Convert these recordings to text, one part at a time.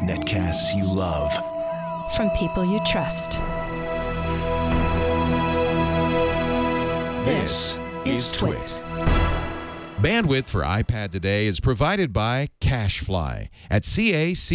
Netcasts you love. From people you trust. This is Twit. Bandwidth for iPad today is provided by CacheFly at CacheFly.com.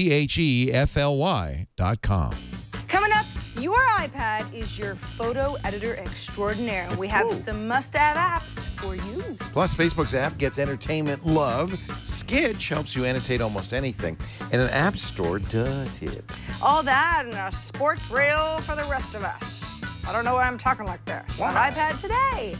Coming up, your iPad is your photo editor extraordinaire. And we have some must-have apps for you. Plus, Facebook's app gets entertainment love. Sketch helps you annotate almost anything. And an app store tip. All that and a sports reel for the rest of us. I don't know why I'm talking like this. On iPad today.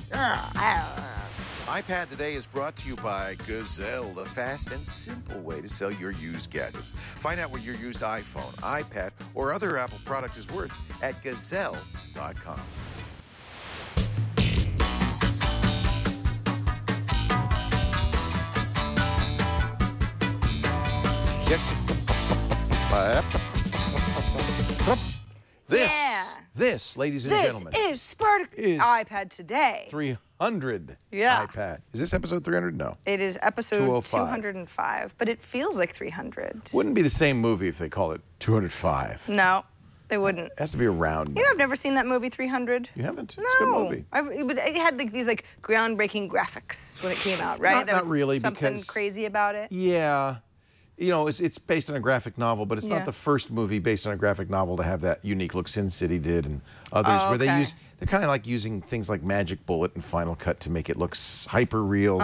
iPad Today is brought to you by Gazelle, the fast and simple way to sell your used gadgets. Find out what your used iPhone, iPad, or other Apple product is worth at gazelle.com. This, ladies and gentlemen, is iPad Today. 300 Yeah. iPad. Is this episode 300? No. It is episode 205. 205, but it feels like 300. Wouldn't be the same movie if they called it 205. No, they wouldn't. It has to be a round number. You know, I've never seen that movie 300. You haven't? No. It's a good movie. But it had like these like groundbreaking graphics when it came out, right? Not really, something because crazy about it. Yeah. You know, it's based on a graphic novel, but it's not the first movie based on a graphic novel to have that unique look. Sin City did, and others, where they're kind of like using things like Magic Bullet and Final Cut to make it look hyper real /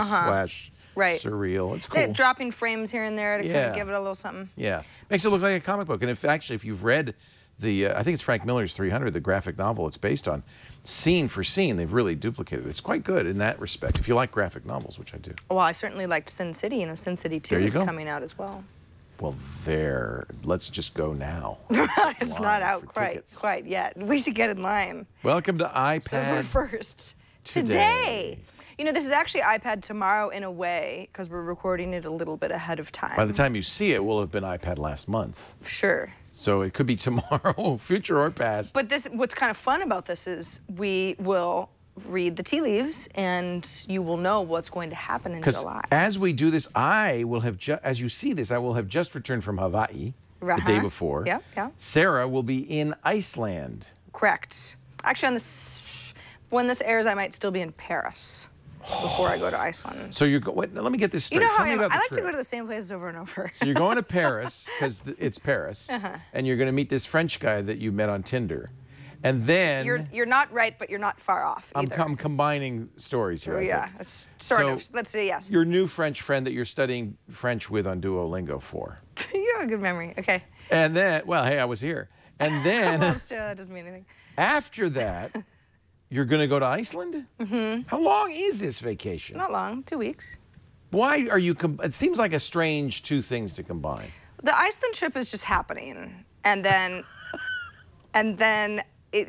surreal. It's cool. They're dropping frames here and there to kind of give it a little something. Yeah, makes it look like a comic book. And if you've read the, I think it's Frank Miller's 300, the graphic novel it's based on, scene for scene, they've really duplicated it. It's quite good in that respect, if you like graphic novels, which I do. Well, I certainly liked Sin City. You know, Sin City 2 is coming out as well. Well, let's just go now. It's not out quite yet. We should get in line. Welcome to iPad So we're first today. You know, this is actually iPad tomorrow in a way, because we're recording it a little bit ahead of time. By the time you see it, will have been iPad last month. Sure. So it could be tomorrow, future or past. But what's kind of fun about this is we will read the tea leaves, and you will know what's going to happen in July. As we do this, I will have, as you see this, I will have just returned from Hawaii the day before. Yeah. Sarah will be in Iceland. Correct. Actually, when this airs, I might still be in Paris before I go to Iceland. So you're going, let me get this straight. You know how Tell me about I the like trip. to go to the same places over and over. So you're going to Paris, because it's Paris, and you're going to meet this French guy that you met on Tinder. And then you're not right, but you're not far off either. I'm combining stories here. Yeah, it's sort of. Let's say yes. Your new French friend that you're studying French with on Duolingo for. You have a good memory. Okay. And then, well, hey, I was here. And then that doesn't mean anything. After that, you're going to go to Iceland? Mm-hmm. How long is this vacation? Not long, 2 weeks. Why are you? It seems like a strange two things to combine. The Iceland trip is just happening, and then.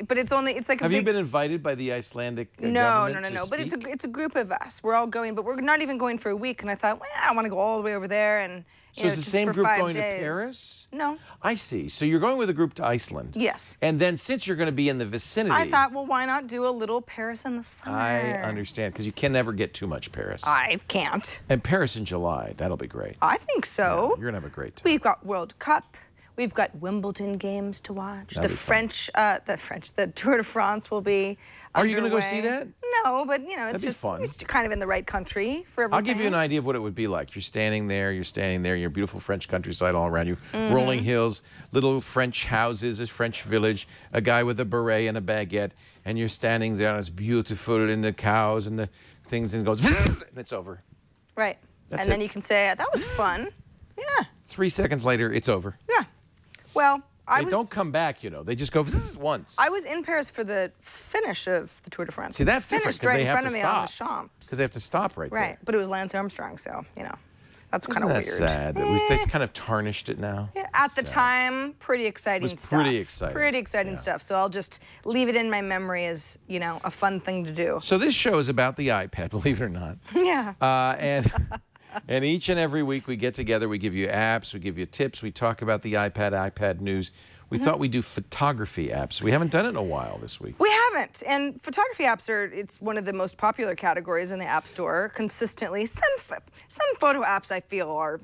But it's like. Have you been invited by the Icelandic government? No. But it's a group of us. We're all going, but we're not even going for a week. And I thought, well, I don't want to go all the way over there. And so is the same group going to Paris? No. I see. So you're going with a group to Iceland. Yes. And then since you're going to be in the vicinity, I thought, well, why not do a little Paris in the summer? I understand, because you can never get too much Paris. I can't. And Paris in July, that'll be great. I think so. Yeah, you're gonna have a great time. We've got World Cup. We've got Wimbledon games to watch. The Tour de France will be Are you going to go underway. see that? No, but you know, it's just fun. It's kind of in the right country for everything. I'll give you an idea of what it would be like. You're standing there, your beautiful French countryside all around you, rolling hills, little French houses, a French village, a guy with a beret and a baguette, and you're standing there, and it's beautiful, and the cows and the things, and it goes, and it's over. Right. Then you can say, that was fun. Yeah. 3 seconds later, it's over. Yeah. Well, they don't come back, you know. They just go once. I was in Paris for the finish of the Tour de France. See, that's different, because they have to stop. Right in front of me on the Champs. Because they have to stop right there. Right, but it was Lance Armstrong, so, you know, that's kind of weird. Isn't that sad? That they kind of tarnished it now? Yeah, at the time, pretty exciting stuff. Pretty exciting. Pretty exciting stuff. So I'll just leave it in my memory as, you know, a fun thing to do. So this show is about the iPad, believe it or not. Yeah. And each and every week we get together, we give you apps, we give you tips, we talk about the iPad news. We thought we'd do photography apps. We haven't done it in a while this week. We haven't. And photography apps it's one of the most popular categories in the App Store consistently. Some photo apps I feel are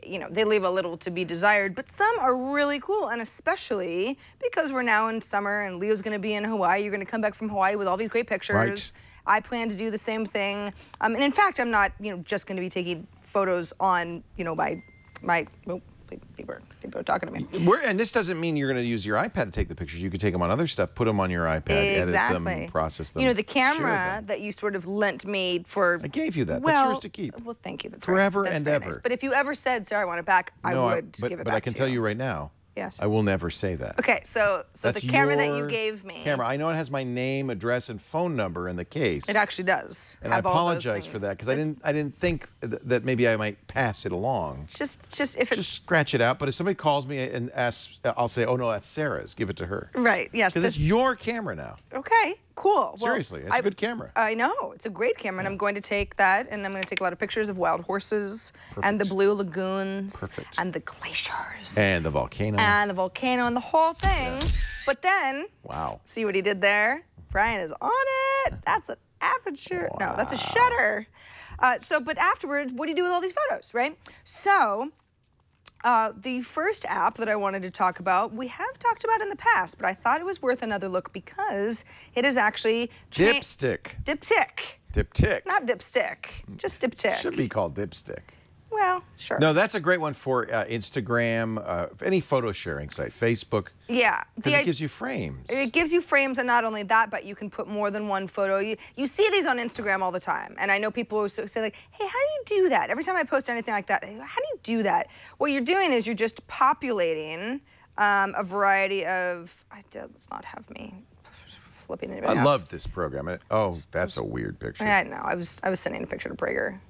you know, they leave a little to be desired, but some are really cool, and especially because we're now in summer and Leo's going to be in Hawaii. You're going to come back from Hawaii with all these great pictures. Right. I plan to do the same thing. And in fact, I'm not, you know, just going to be taking photos on, you know, people are talking to me. And this doesn't mean you're going to use your iPad to take the pictures. You could take them on other stuff, put them on your iPad, edit them, process them. You know, the camera that you sort of lent me for... I gave you that. Well, that's yours to keep. Well, thank you. That's forever That's and very ever. nice. But if you ever said, Sarah, I want it back, I would give it back But I can tell you right now, yes, I will never say that. Okay, so the camera that you gave me... Camera. I know it has my name, address, and phone number in the case. It actually does. And I apologize for that because I didn't think that maybe I might pass it along. Just if it's... Just scratch it out. But if somebody calls me and asks, I'll say, oh no, that's Sarah's. Give it to her. Right. Yes. Because it's your camera now. Okay. Cool. Seriously, it's a good camera. I know. It's a great camera, and I'm going to take that, and I'm going to take a lot of pictures of wild horses, and the blue lagoons, and the glaciers. And the volcano. And the volcano, and the whole thing. Yeah. But then, wow. See what he did there? Brian is on it. That's an aperture. Wow. No, that's a shutter. But afterwards, what do you do with all these photos, right? So, the first app that I wanted to talk about, we have talked about in the past, but I thought it was worth another look because it is actually... Dipstick. Diptic. Diptic. Not dipstick, just Diptic. Should be called Dipstick. Well, sure. No, that's a great one for Instagram, any photo sharing site, Facebook. Yeah. Because it gives you frames. It gives you frames, and not only that, but you can put more than one photo. You see these on Instagram all the time, and I know people say like, hey, how do you do that? Every time I post anything like that, how do you do that? What you're doing is you're just populating a variety of, let's not have me flipping anybody I love this program. Oh, that's a weird picture. I know. I was sending a picture to Prager.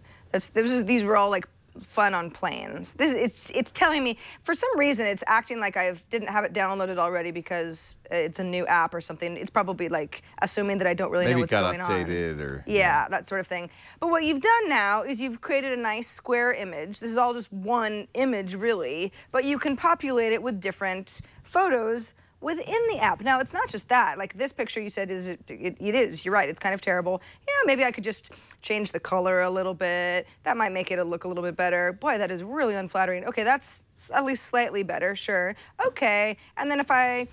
These were all like fun on planes. It's telling me, for some reason, it's acting like I didn't have it downloaded already because it's a new app or something. It's probably like assuming that I don't really know what's going on. Maybe it got updated or... Yeah, that sort of thing. But what you've done now is you've created a nice square image. This is all just one image, really, but you can populate it with different photos within the app. Now, it's not just that. Like this picture you said it is, you're right, it's kind of terrible. Yeah, maybe I could just change the color a little bit. That might make it look a little bit better. Boy, that is really unflattering. Okay, that's at least slightly better, sure. Okay, and then if I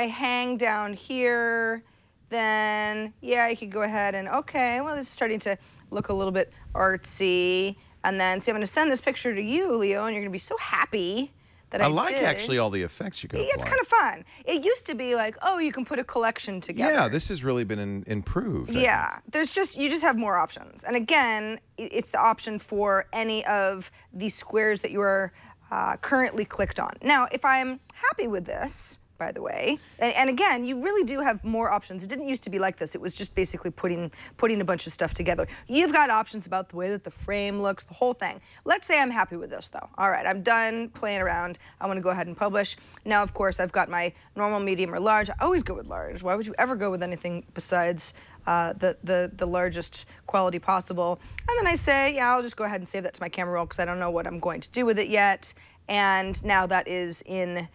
hang down here, then yeah, I could go ahead and, okay, well, this is starting to look a little bit artsy. And then, see, I'm gonna send this picture to you, Leo, and you're gonna be so happy that I like did. Actually all the effects you can apply. It's kind of fun. It used to be like, oh, you can put a collection together. Yeah, this has really been improved. Yeah, you just have more options. And again, it's the option for any of the squares that you are currently clicked on. Now, if I'm happy with this, by the way, and again, you really do have more options. It didn't used to be like this. It was just basically putting a bunch of stuff together. You've got options about the way that the frame looks, the whole thing. Let's say I'm happy with this, though. All right, I'm done playing around. I want to go ahead and publish. Now, of course, I've got my normal, medium, or large. I always go with large. Why would you ever go with anything besides the largest quality possible? And then I say, yeah, I'll just go ahead and save that to my camera roll because I don't know what I'm going to do with it yet. And now that is in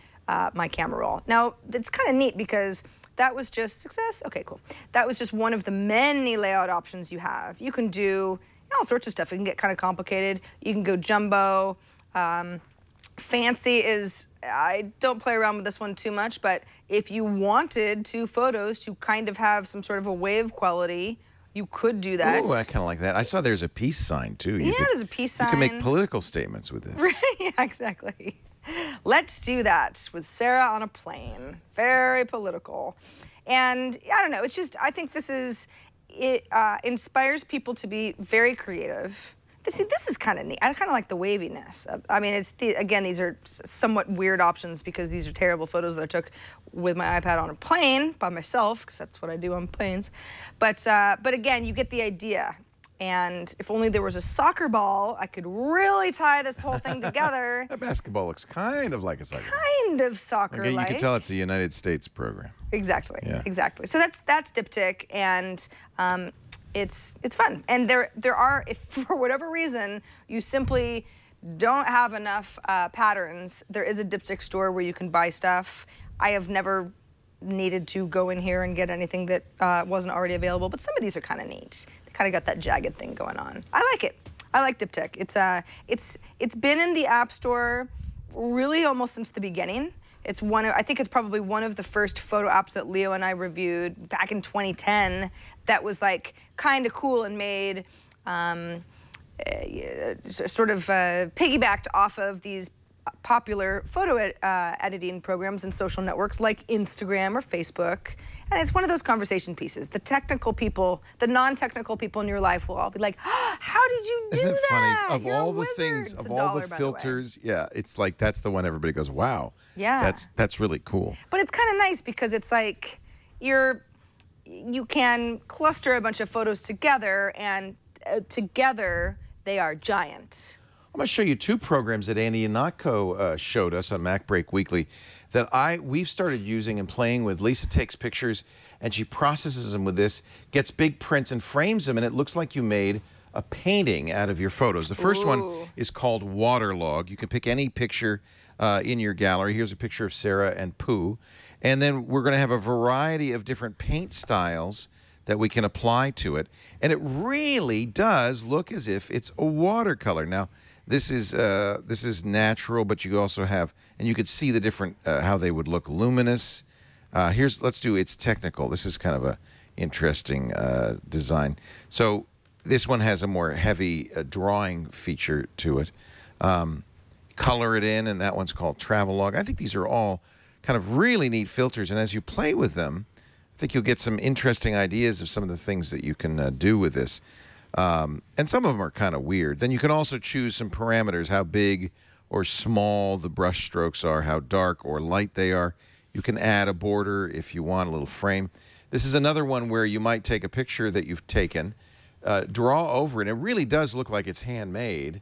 my camera roll. Now, it's kind of neat because that was just success. Okay, cool. That was just one of the many layout options you have. You can do all sorts of stuff. It can get kind of complicated. You can go jumbo. Fancy is, I don't play around with this one too much, but if you wanted two photos to kind of have some sort of a wave quality, you could do that. Oh, I kind of like that. I saw there's a peace sign, too. There's a peace sign. You can make political statements with this. Yeah, exactly. Let's do that with Sarah on a plane. Very political. And I don't know, it's just, I think it inspires people to be very creative. See, this is kind of neat. I kind of like the waviness. I mean, again, these are somewhat weird options because these are terrible photos that I took with my iPad on a plane by myself, because that's what I do on planes. But again, you get the idea. And if only there was a soccer ball, I could really tie this whole thing together. That basketball looks kind of like a soccer ball. Kind of soccer-like. Okay, you can tell it's a United States program. Exactly. Yeah. Exactly. So that's Diptic, and it's fun. And there are, if for whatever reason you simply don't have enough patterns, there is a Diptic store where you can buy stuff. I have never needed to go in here and get anything that wasn't already available, but some of these are kind of neat. They kind of got that jagged thing going on. I like it. I like Diptic. It's been in the App Store really almost since the beginning. It's I think it's probably one of the first photo apps that Leo and I reviewed back in 2010 that was like kind of cool and made sort of piggybacked off of these popular photo editing programs and social networks like Instagram or Facebook. And it's one of those conversation pieces. The technical people, the non-technical people in your life will all be like, oh, how did you do Isn't it that? funny? Of You're all a the wizard. things, It's of $1, all the by way. filters, yeah, it's like that's the one everybody goes, wow. Yeah. That's really cool. But it's kind of nice because it's like you can cluster a bunch of photos together, and together they are giant. I'm going to show you two programs that Andy Ihnatko showed us on Mac Break Weekly that we've started using and playing with. Lisa takes pictures and she processes them with this, gets big prints and frames them, and it looks like you made a painting out of your photos. The first one is called Waterlogue. You can pick any picture in your gallery. Here's a picture of Sarah and Pooh. And then we're going to have a variety of different paint styles that we can apply to it. And it really does look as if it's a watercolor. Now, this is natural, but you also have, and you could see the different, how they would look luminous. Let's do it's technical. This is kind of a interesting design. So this one has a more heavy drawing feature to it. Color it in, and that one's called Travelogue. I think these are all kind of really neat filters, and as you play with them, I think you'll get some interesting ideas of some of the things that you can do with this. And some of them are kind of weird. Then you can also choose some parameters, how big or small the brush strokes are, how dark or light they are. You can add a border if you want, a little frame. This is another one where you might take a picture that you've taken, draw over it. It really does look like it's handmade.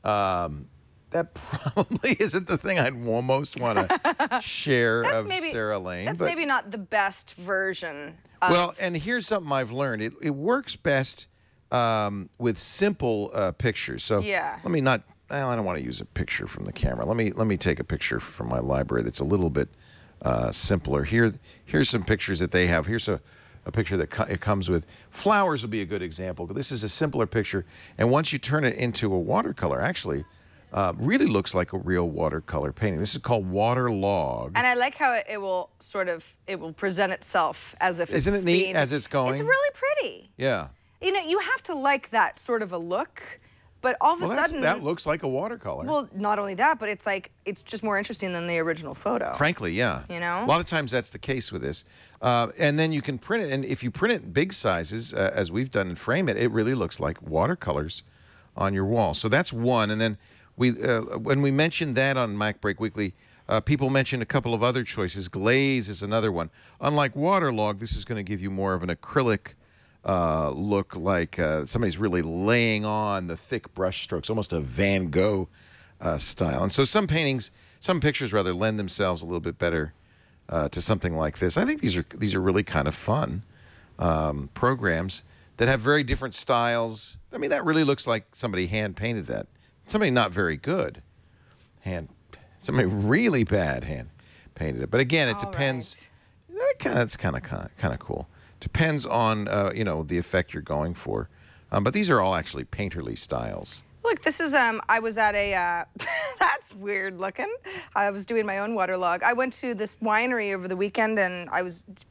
That probably isn't the thing I'd most want to share of Sarah Lane. That's maybe not the best version. Well, and here's something I've learned. It works best with simple pictures. So yeah. let me not. Well, I don't want to use a picture from the camera. Let me take a picture from my library that's a little bit simpler. Here's some pictures that they have. Here's a picture that it comes with. Flowers will be a good example. This is a simpler picture, and once you turn it into a watercolor, actually. Really looks like a real watercolor painting. This is called Waterlogue. And I like how it will present itself as if it's Isn't it neat as it's going? It's really pretty. Yeah. You know, you have to like that sort of a look, but all of a sudden... that looks like a watercolor. Well, not only that, but it's like, it's just more interesting than the original photo. Frankly, yeah. You know? A lot of times that's the case with this. And then you can print it, and if you print it in big sizes, as we've done, and frame it, it really looks like watercolors on your wall. So that's one, and then... when we mentioned that on Mac Break Weekly, people mentioned a couple of other choices. Glaze is another one. Unlike Waterlogue, this is going to give you more of an acrylic look, like somebody's really laying on the thick brush strokes, almost a Van Gogh style. And so some pictures rather, lend themselves a little bit better to something like this. I think these are really kind of fun programs that have very different styles. I mean, that really looks like somebody hand painted that. Somebody not very good, somebody really bad hand painted it. But again, it depends. Right. That's kind of cool. Depends on the effect you're going for. But these are all actually painterly styles. Look, this is I was at a that's weird looking. I was doing my own waterlogue. I went to this winery over the weekend, and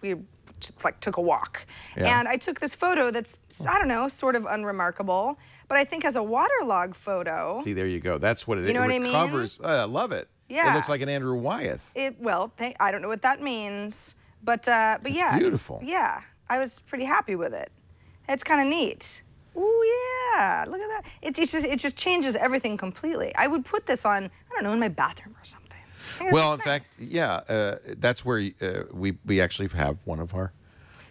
we took a walk. Yeah. And I took this photo that's, I don't know, sort of unremarkable, but I think as a waterlogue photo. See, there you go. That's what it is. You know what I mean? I love it. Yeah. It looks like an Andrew Wyeth. I don't know what that means, but yeah. It's beautiful. Yeah, I was pretty happy with it. It's kind of neat. Ooh, yeah, look at that. It just changes everything completely. I would put this on, I don't know, in my bathroom or something. Well, in fact, yeah, that's where we actually have one of our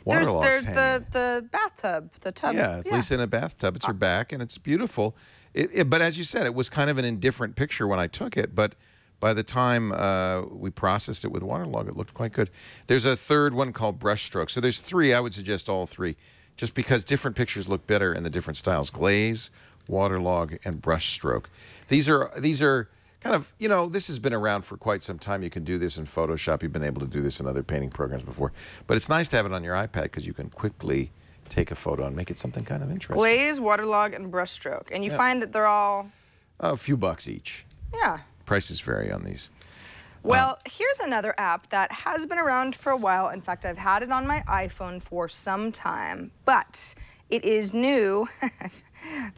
waterlogues. There's the bathtub, the tub. Yeah, it's Lisa in a bathtub. It's her back, and it's beautiful. But as you said, it was kind of an indifferent picture when I took it, but by the time we processed it with Waterlogue, it looked quite good. There's a third one called Brushstroke. So there's three. I would suggest all three, just because different pictures look better in the different styles. Glaze, Waterlogue, and Brushstroke. These are kind of, this has been around for quite some time. You can do this in Photoshop. You've been able to do this in other painting programs before. But it's nice to have it on your iPad because you can quickly take a photo and make it something kind of interesting. Glaze, waterlog, and brushstroke. And you find that they're all... A few bucks each. Yeah. Prices vary on these. Well, here's another app that has been around for a while. In fact, I've had it on my iPhone for some time, but it is new.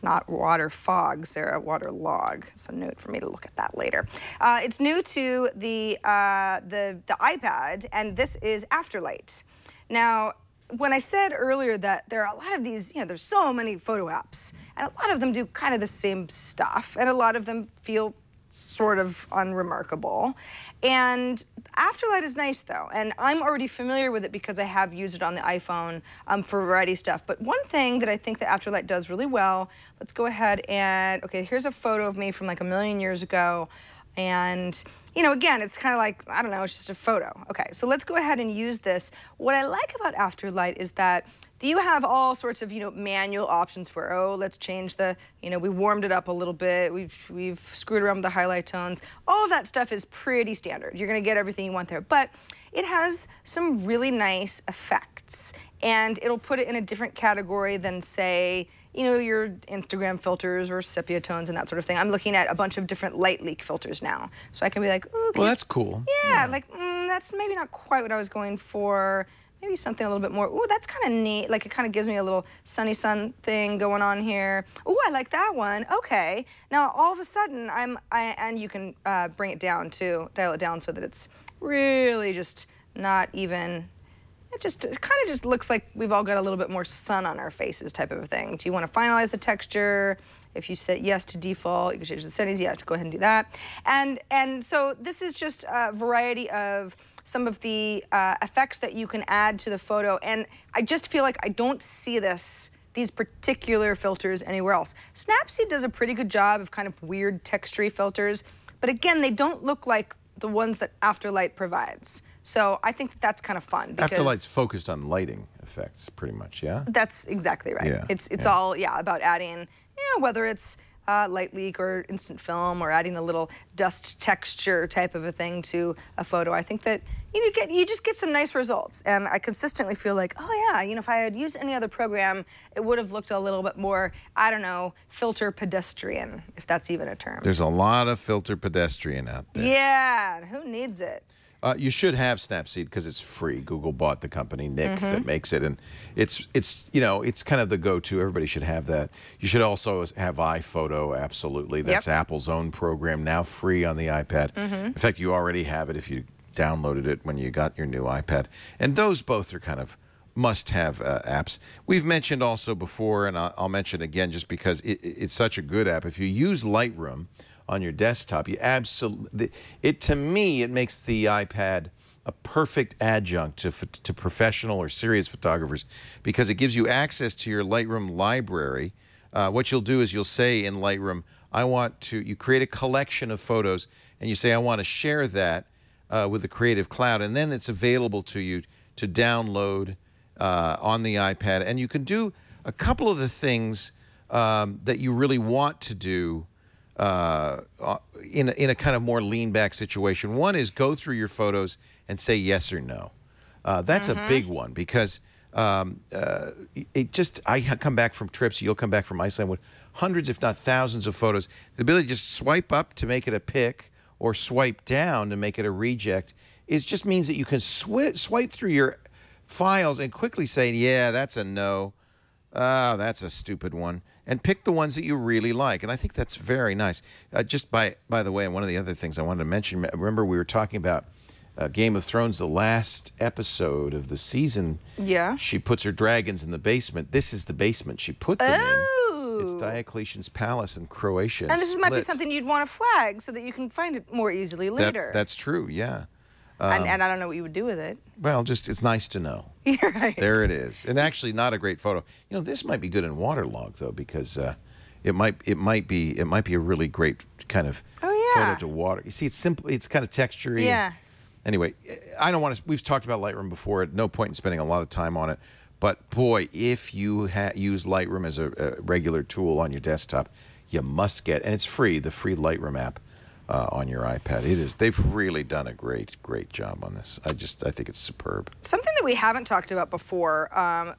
Not water fog, Sarah, Waterlogue. It's a note for me to look at that later. It's new to the iPad, and this is Afterlight. Now, when I said earlier that there are a lot of these, there's so many photo apps, and a lot of them do kind of the same stuff, and a lot of them feel sort of unremarkable. And Afterlight is nice, though, and I'm already familiar with it because I have used it on the iPhone for a variety of stuff. But one thing that I think that Afterlight does really well, let's go ahead and, okay, here's a photo of me from like a million years ago. And, again, it's kind of like, I don't know, it's just a photo. Okay, so let's go ahead and use this. What I like about Afterlight is that you have all sorts of, manual options for, oh, let's change the, we warmed it up a little bit, we've screwed around with the highlight tones. All of that stuff is pretty standard. You're gonna get everything you want there, but it has some really nice effects, and it'll put it in a different category than, say, your Instagram filters or sepia tones and that sort of thing. I'm looking at a bunch of different light leak filters now, so I can be like, ooh, well, that's cool. Yeah, like, that's maybe not quite what I was going for. Maybe something a little bit more, ooh, that's kind of neat. Like, it kind of gives me a little sunny sun thing going on here. Ooh, I like that one. Okay. Now, all of a sudden, and you can bring it down too, dial it down so that it's really just not even, it kind of just looks like we've all got a little bit more sun on our faces type of a thing. Do you want to finalize the texture? If you set yes to default, you can change the settings. Yeah, to go ahead and do that. And so this is just a variety of some of the effects that you can add to the photo. And I just feel like I don't see these particular filters anywhere else. Snapseed does a pretty good job of kind of weird textury filters, but again, they don't look like the ones that Afterlight provides. So I think that's kind of fun. Because Afterlight's focused on lighting effects, pretty much, yeah? That's exactly right. Yeah, it's all, about adding, whether it's light leak or instant film or adding a little dust texture type of a thing to a photo. I think that you just get some nice results, and I consistently feel like, oh yeah, if I had used any other program, it would have looked a little bit more, I don't know, filter pedestrian, if that's even a term. There's a lot of filter pedestrian out there. Yeah, who needs it? You should have Snapseed because it's free. Google bought the company, Nick, that makes it, and it's kind of the go-to. Everybody should have that. You should also have iPhoto, absolutely. That's Apple's own program, now free on the iPad. In fact, you already have it if you downloaded it when you got your new iPad. And those both are kind of must-have apps. We've mentioned also before, and I'll mention again just because it's such a good app. If you use Lightroom on your desktop, to me, it makes the iPad a perfect adjunct to professional or serious photographers because it gives you access to your Lightroom library. What you'll do is you'll say in Lightroom, you create a collection of photos, and you say, I want to share that with the Creative Cloud, and then it's available to you to download on the iPad. And you can do a couple of the things that you really want to do in a kind of more lean-back situation. One is go through your photos and say yes or no. That's a big one because I come back from trips, you'll come back from Iceland with hundreds, if not thousands of photos. The ability to just swipe up to make it a pick or swipe down to make it a reject just means that you can swipe through your files and quickly say, yeah, that's a no. That's a stupid one. And pick the ones that you really like. And I think that's very nice. Just by the way, one of the other things I wanted to mention, remember we were talking about Game of Thrones, the last episode of the season. Yeah. She puts her dragons in the basement. This is the basement she put them in. It's Diocletian's palace in Croatia. And this might be something you'd want to flag so that you can find it more easily later. That's true, yeah. And I don't know what you would do with it. Well, it's nice to know. You're right. There it is. And actually not a great photo. This might be good in Waterlogue though, because it might be a really great kind of photo to water. You see, it's simple, it's kind of textury. Yeah. Anyway, I don't want to, we've talked about Lightroom before, at no point in spending a lot of time on it. But boy, if you use Lightroom as a regular tool on your desktop, you must get, and it's free, the free Lightroom app. on your iPad. It is. They've really done a great job on this. I think it's superb. Something that we haven't talked about before,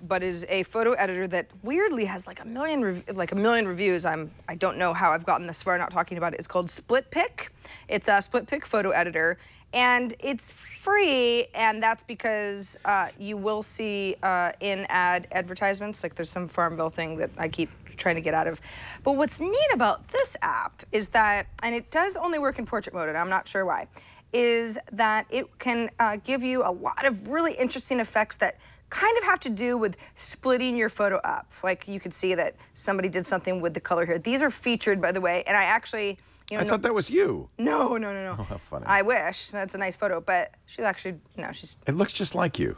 but is a photo editor that weirdly has like a million reviews. I don't know how I've gotten this far not talking about it. It's called Splitpic. It's a Splitpic photo editor, and it's free, and that's because you will see in-ad advertisements. Like there's some Farmville thing that I keep trying to get out of. But what's neat about this app is that, and it does only work in portrait mode, and I'm not sure why, is that it can give you a lot of really interesting effects that kind of have to do with splitting your photo up. Like you could see that somebody did something with the color here. These are featured, by the way, and I actually, you know, I thought that was you. No. Oh, how funny. I wish. That's a nice photo, but she's actually, no, she's... It looks just like you.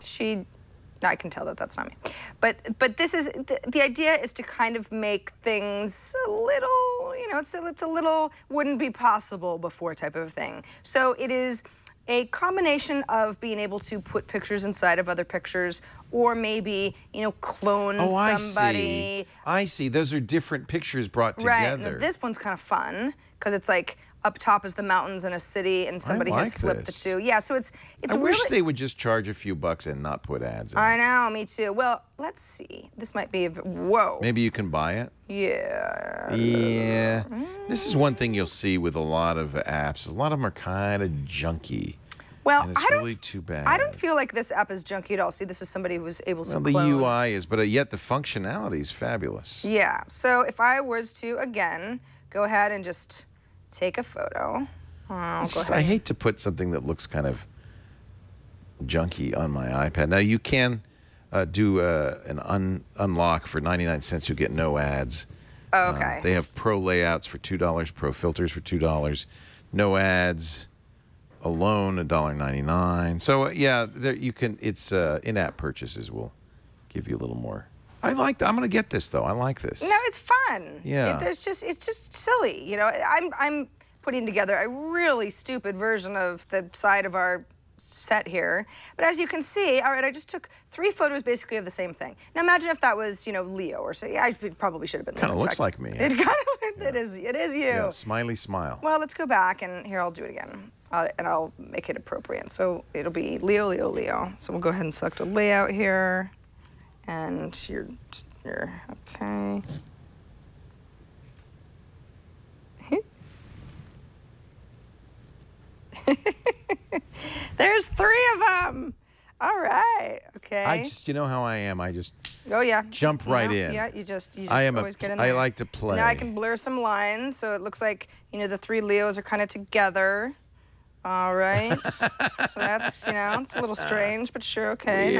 I can tell that that's not me. But this is, the idea is to kind of make things a little, you know, it's a little wouldn't be possible before type of thing. So it is a combination of being able to put pictures inside of other pictures, or maybe, you know, clone somebody. I see. Those are different pictures brought together. Right. Now, this one's kind of fun because it's like up top is the mountains in a city, and somebody has flipped the two. Yeah, so it's I wish they would just charge a few bucks and not put ads in. I know, me too. Well, let's see. This might be whoa. Maybe you can buy it. Yeah. Yeah. This is one thing you'll see with a lot of apps. A lot of them are kind of junky. Well, and it's really too bad. I don't feel like this app is junky at all. See, this is somebody who was able to the clone. UI is, but yet the functionality is fabulous. Yeah. So if I was to, again, go ahead and just take a photo. I hate to put something that looks kind of junky on my iPad. Now, you can do an unlock for 99 cents. You'll get no ads. Okay. They have pro layouts for $2, pro filters for $2, no ads. Alone $1.99. So yeah, there you can. It's in-app purchases will give you a little more. I'm gonna get this though. I like this. No, it's fun. Yeah. It's just silly. You know, I'm putting together a really stupid version of the side of our set here. But as you can see, all right, I just took 3 photos basically of the same thing. Now imagine if that was, you know, Leo or so. Yeah, I probably should have been. Kind of looks like me. It kind of it is you. Yeah, smiley smile. Well, let's go back and here I'll do it again. And I'll make it appropriate. So it'll be Leo, Leo, Leo. So we'll go ahead and select a layout here. And you're okay. There's 3 of them. All right. Okay. You know how I am. I just jump right in. Yeah, you just always get in there. I like to play. Now I can blur some lines so it looks like, you know, the 3 Leos are kind of together. All right. So that's, you know, it's a little strange, but sure, okay.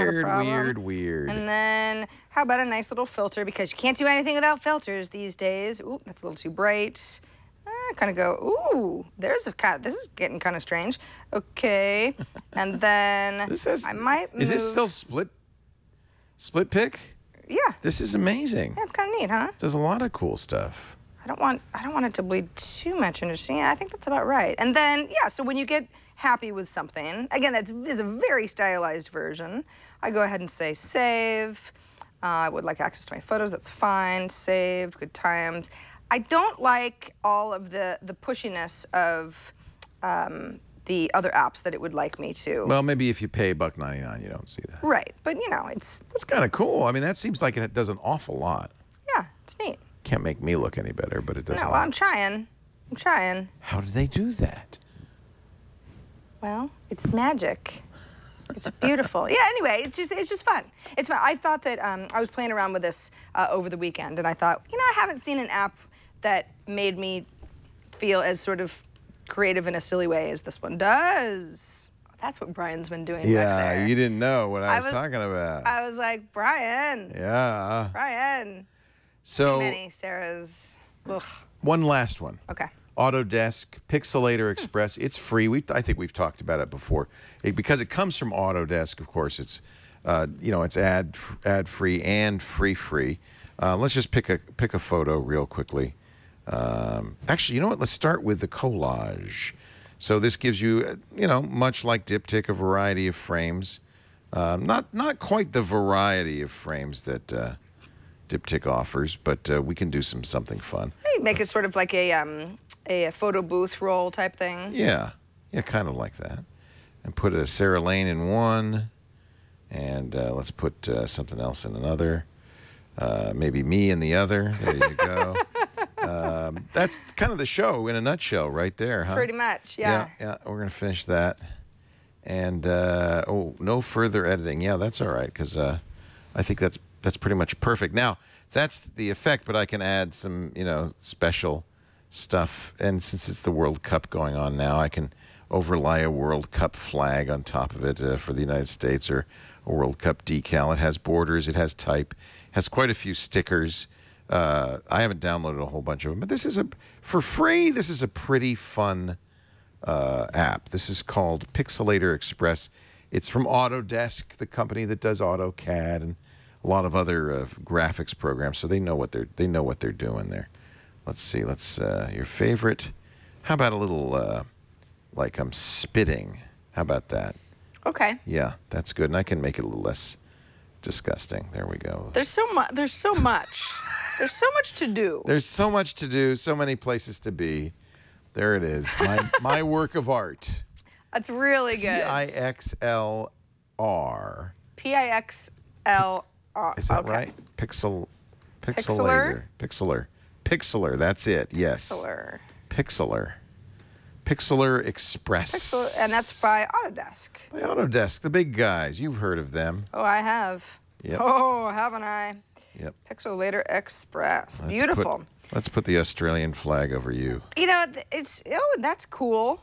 Weird. And then how about a nice little filter, because you can't do anything without filters these days. Ooh, that's a little too bright. Kind of go, ooh, this is getting kind of strange. Okay. And then I might move. Is this still Splitpic? Yeah. This is amazing. Yeah, it's kind of neat, huh? There's a lot of cool stuff. I don't want it to bleed too much into scene. I think that's about right. And then, yeah, so when you get happy with something, again, that is a very stylized version. I go ahead and say save. I would like access to my photos. That's fine. Saved. Good times. I don't like all of the pushiness of the other apps that it would like me to. Well, maybe if you pay $1.99, you don't see that. Right, but you know, that's kind of cool. I mean, that seems like it does an awful lot. Yeah, it's neat. Can't make me look any better, but it does. No, well, I'm trying. How do they do that? Well, it's magic. It's beautiful. Yeah, anyway, it's just fun. It's fun. I thought that I was playing around with this over the weekend, and I thought, you know, I haven't seen an app that made me feel as sort of creative in a silly way as this one does. That's what Brian's been doing back there. Yeah, you didn't know what I was talking about. I was like, Brian. Yeah. Brian. So too many Sarahs. Ugh. One last one. Okay. Autodesk Pixelator Express. It's free. I think we've talked about it before. Because it comes from Autodesk, of course, it's you know, it's ad free and free. Let's just pick a photo real quickly. Actually, you know what? Let's start with the collage. So this gives you, you know, much like Diptic, a variety of frames. Not quite the variety of frames that Diptic offers, but we can do something fun. Hey, make it sort of like a a photo booth roll type thing. Yeah, kind of like that. And put a Sarah Lane in one, and let's put something else in another. Maybe me in the other. There you go. That's kind of the show in a nutshell right there, huh? Pretty much, yeah. Yeah, we're going to finish that. And, no further editing. Yeah, that's all right, because I think that's pretty much perfect. Now, that's the effect, but I can add some, special stuff. And since it's the World Cup going on now, I can overlay a World Cup flag on top of it for the United States, or a World Cup decal. It has borders, it has type, has quite a few stickers. I haven't downloaded a whole bunch of them, but this is for free. This is a pretty fun app. This is called Pixelator Express. It's from Autodesk, the company that does AutoCAD and a lot of other graphics programs. So they know what they're doing there. Let's see. Your favorite. How about a little like I'm spitting? How about that? Okay. Yeah, that's good, and I can make it a little less disgusting. There we go. There's so much. There's so much. There's so much to do. There's so much to do, so many places to be. There it is, my work of art. That's really good. Pixlr. Pixlr. Is that right? Pixelator. Pixlr. That's it. Yes. Pixlr Express. And that's by Autodesk. By Autodesk, the big guys. You've heard of them. Oh, I have. Yep. Oh, haven't I? Yep. Pixelator Express. Beautiful. Let's put the Australian flag over you. That's cool.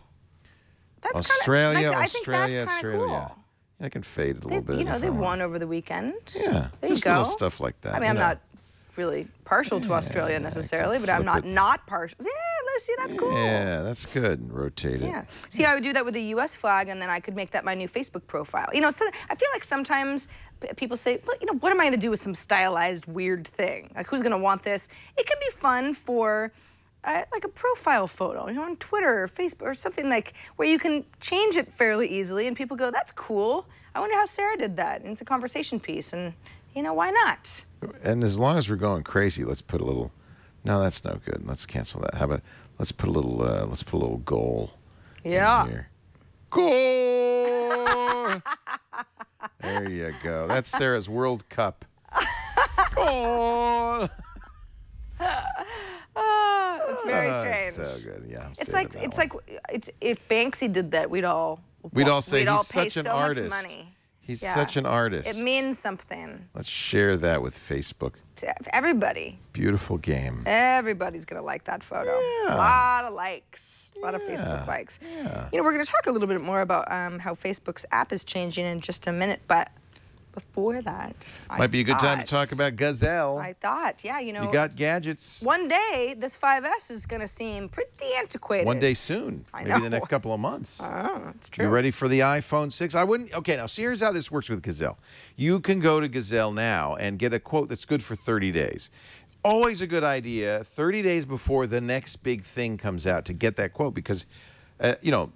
That's Australia. I think that's cool. Yeah. I can fade it a little bit. They won over the weekend. Yeah. There you just go. Little stuff like that. I mean, I'm not really partial to Australia necessarily, but I'm not partial. Yeah, let's see, that's cool. Yeah, that's good. Rotate it. Yeah. See, I would do that with the U.S. flag, and then I could make that my new Facebook profile. So I feel like sometimes people say, well, what am I going to do with some stylized weird thing? Like, who's going to want this? It can be fun for like a profile photo, on Twitter or Facebook or something like where you can change it fairly easily, and people go, that's cool. I wonder how Sarah did that. And it's a conversation piece, and why not? And as long as we're going crazy, let's put a little. No, that's no good. Let's cancel that. How about let's put a little goal. Yeah. In here. Goal. There you go. That's Sarah's World Cup. Goal. It's very strange. So good. Yeah. It's like if Banksy did that, we'd all say he's such an artist. Much money. He's such an artist. It means something. Let's share that with Facebook. To everybody. Beautiful game. Everybody's going to like that photo. Yeah. A lot of likes. A lot of Facebook likes. Yeah. We're going to talk a little bit more about how Facebook's app is changing in just a minute, but before that, might be a good time to talk about Gazelle. I thought, yeah, You got gadgets. One day, this 5S is going to seem pretty antiquated. One day soon. I Maybe know. the next couple of months. That's true. You ready for the iPhone 6? I wouldn't. Okay, now, so here's how this works with Gazelle. You can go to Gazelle now and get a quote that's good for 30 days. Always a good idea, 30 days before the next big thing comes out, to get that quote, because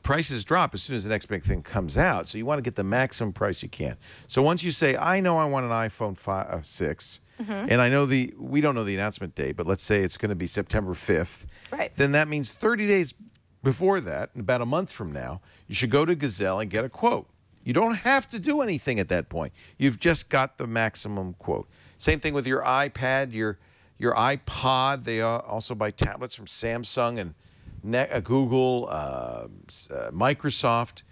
prices drop as soon as the next big thing comes out. So you want to get the maximum price you can. So once you say, I know I want an iPhone 6, and I know we don't know the announcement date, but let's say it's going to be September 5th. Right. Then that means 30 days before that, about a month from now, you should go to Gazelle and get a quote. You don't have to do anything at that point. You've just got the maximum quote. Same thing with your iPad, your iPod. They also buy tablets from Samsung and Google, Microsoft.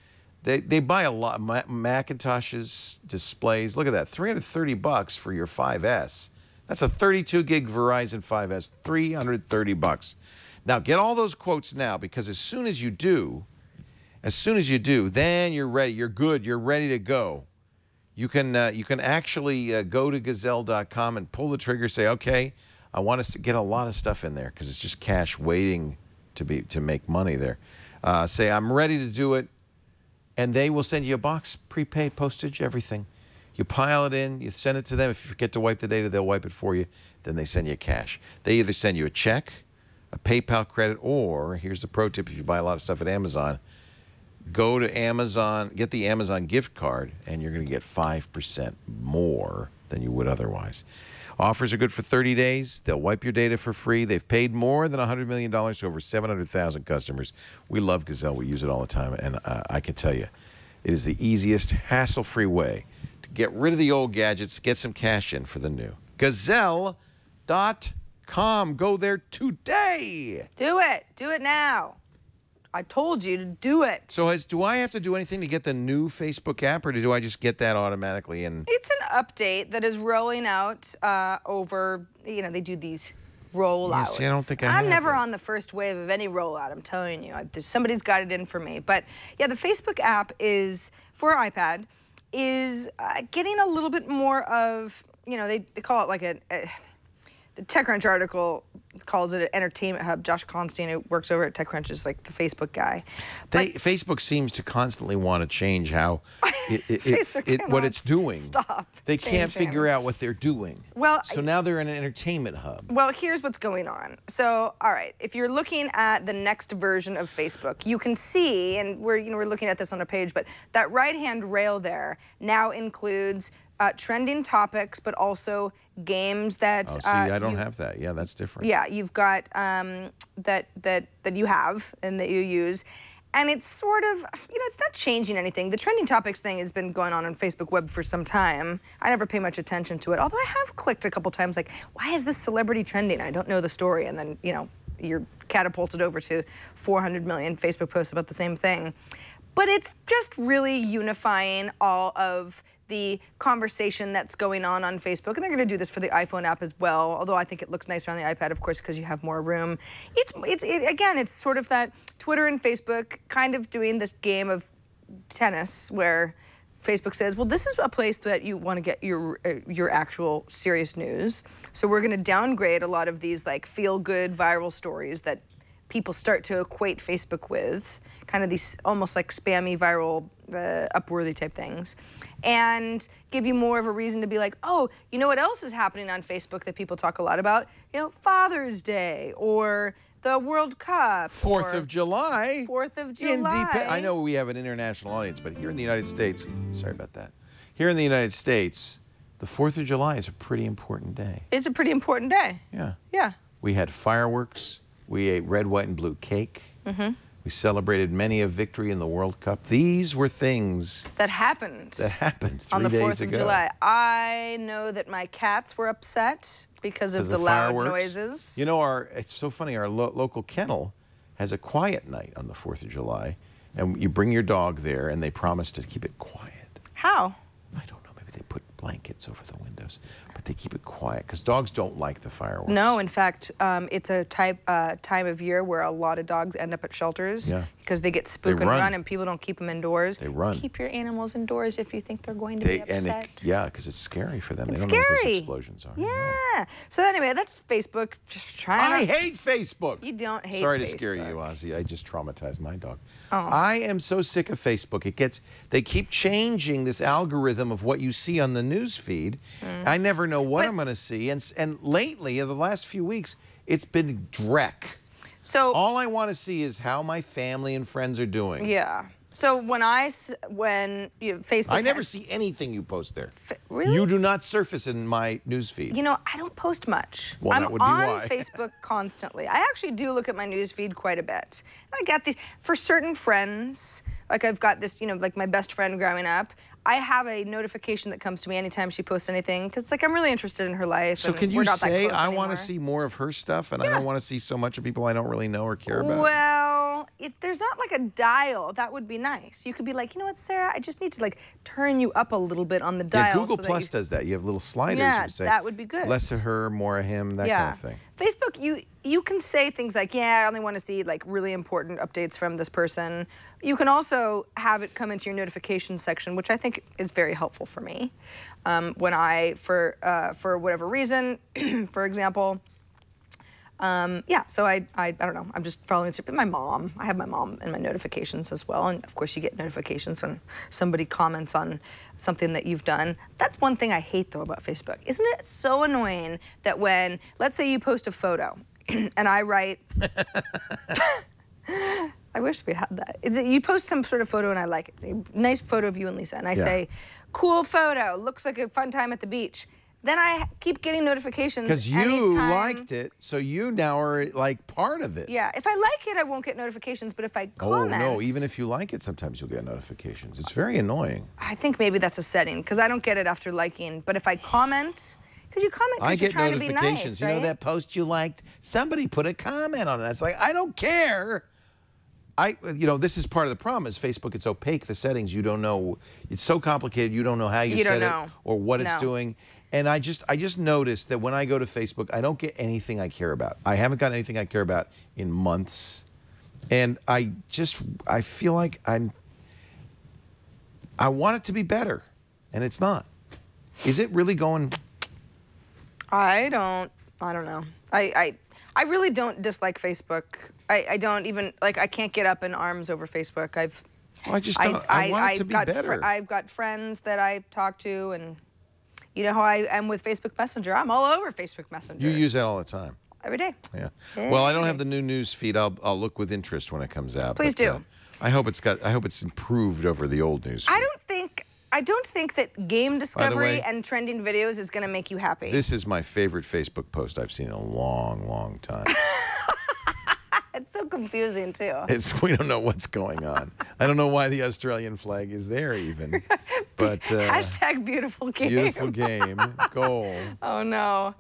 They buy a lot. Macintosh's displays. Look at that, $330 for your 5S. That's a 32 gig Verizon 5S, $330. Now get all those quotes now, because as soon as you do, then you're ready. You're good. You're ready to go. You can actually go to Gazelle.com and pull the trigger. Say, okay, I want to get a lot of stuff in there, because it's just cash waiting to make money there. Say, I'm ready to do it, and they will send you a box, prepaid, postage, everything. You pile it in, you send it to them. If you forget to wipe the data, they'll wipe it for you. Then they send you cash. They either send you a check, a PayPal credit, or here's the pro tip: if you buy a lot of stuff at Amazon, go to Amazon, get the Amazon gift card, and you're going to get 5% more than you would otherwise. Offers are good for 30 days. They'll wipe your data for free. They've paid more than $100 million to over 700,000 customers. We love Gazelle. We use it all the time. And I can tell you, it is the easiest, hassle-free way to get rid of the old gadgets, get some cash in for the new. Gazelle.com. Go there today. Do it. Do it now. I told you to do it. So do I have to do anything to get the new Facebook app, or do I just get that automatically? It's an update that is rolling out over, they do these rollouts. Yeah, see, I don't think I'm never on the first wave of any rollout, I'm telling you. Somebody's got it in for me. But yeah, the Facebook app is, for iPad, is getting a little bit more of, they call it like the TechCrunch article calls it an entertainment hub. Josh Constantine, who works over at TechCrunch, is like the Facebook guy. Facebook seems to constantly want to change how what it's doing. Stop. They can't figure out what they're doing. Well, so now they're in an entertainment hub. Well, here's what's going on. So, all right, if you're looking at the next version of Facebook, you can see, and we're looking at this on a page, but that right-hand rail there now includes trending topics, but also games that. Oh, see, I don't have that. Yeah, that's different. Yeah, you've got that you have and that you use, and it's sort of, it's not changing anything. The trending topics thing has been going on Facebook web for some time. I never pay much attention to it, although I have clicked a couple times, like, why is this celebrity trending? I don't know the story, and then you're catapulted over to 400 million Facebook posts about the same thing. But it's just really unifying all of the conversation that's going on Facebook, and they're going to do this for the iPhone app as well, although I think it looks nicer on the iPad, of course, because you have more room. Again, it's sort of that Twitter and Facebook kind of doing this game of tennis where Facebook says, well, this is a place that you want to get your actual serious news, so we're going to downgrade a lot of these like feel-good viral stories that people start to equate Facebook with, kind of these almost like spammy, viral, Upworthy type things, and give you more of a reason to be like, oh, you know what else is happening on Facebook that people talk a lot about? Father's Day, or the World Cup. 4th of July. 4th of July. I know we have an international audience, but here in the United States, sorry about that. Here in the United States, the 4th of July is a pretty important day. It's a pretty important day. Yeah. Yeah. We had fireworks. We ate red, white, and blue cake. Mm-hmm. We celebrated many a victory in the World Cup. These were things that happened. 3 on the 4th days ago. of July. I know that my cats were upset because of the loud fireworks. noises. It's so funny. Our local kennel has a quiet night on the 4th of July, and you bring your dog there, and they promise to keep it quiet. How? I don't know. Maybe they put blankets over the windows, but they keep it quiet because dogs don't like the fireworks. No, in fact, it's a time of year where a lot of dogs end up at shelters because they get spook and run, and people don't keep them indoors. They run. Keep your animals indoors if you think they're going to be upset. Because it's scary for them. It's they don't know what those scary. explosions are. Yeah. So anyway, that's Facebook. I hate Facebook. You don't hate Facebook. Sorry to scare you, Ozzy. I just traumatized my dog. Oh. I am so sick of Facebook. They keep changing this algorithm of what you see on the news feed. I never know what I'm going to see. And lately, in the last few weeks, it's been dreck. So all I want to see is how my family and friends are doing. Yeah. So when Facebook, I never see anything you post there. Really? You do not surface in my news feed. I don't post much. Well, that would be I'm why. on Facebook constantly. I actually do look at my news feed quite a bit. And I got these for certain friends. Like I've got this, like my best friend growing up. I have a notification that comes to me anytime she posts anything because I'm really interested in her life. So and can you we're not that say close I anymore. want to see more of her stuff, and I don't want to see so much of people I don't really know or care about? Well, there's not like a dial. That would be nice. You could be like, you know what, Sarah? I just need to turn you up a little bit on the dial. Yeah, Google Plus does that. You have little sliders. Yeah, that say, that would be good. Less of her, more of him, that kind of thing. Facebook, you can say things like, yeah, I only want to see really important updates from this person. You can also have it come into your notifications section, which I think is very helpful for me. When for whatever reason, for example, so I don't know, I'm just following my mom. I have my mom in my notifications as well, and of course you get notifications when somebody comments on something that you've done. That's one thing I hate though about Facebook. Isn't it so annoying that when, let's say you post a photo, and I write, I wish we had that. You post some sort of photo and I like it. It's a nice photo of you and Lisa, and I say, cool photo, looks like a fun time at the beach. then I keep getting notifications. Because you anytime. liked it, so you now are like part of it. Yeah, if I like it, I won't get notifications, but if I comment... Oh, no, even if you like it, sometimes you'll get notifications. It's very annoying. I think maybe that's a setting, because I don't get it after liking, but if I comment... Because you comment because you're trying to be nice, right? I get notifications. You know that post you liked? Somebody put a comment on it. It's like, I don't care. You know, this is part of the problem is Facebook, it's opaque, the settings, you don't know. It's so complicated, you don't know how you set it or what it's doing. And I just noticed that when I go to Facebook, I don't get anything I care about. I haven't got anything I care about in months. And I feel like I want it to be better, and it's not. Is it really going... I don't know. I really don't dislike Facebook. I don't even, like, I can't get up in arms over Facebook. I want it to be better. I've got friends that I talk to, and you know how I am with Facebook Messenger. I'm all over Facebook Messenger. You use that all the time. Every day. Yeah. Well, I don't have the new news feed. I'll look with interest when it comes out. Please do. I hope it's improved over the old news feed. I don't think that game discovery and trending videos is going to make you happy. This is my favorite Facebook post I've seen in a long, long time. It's so confusing, too. We don't know what's going on. I don't know why the Australian flag is there, even. But hashtag beautiful game. Beautiful game. Goal. Oh, no.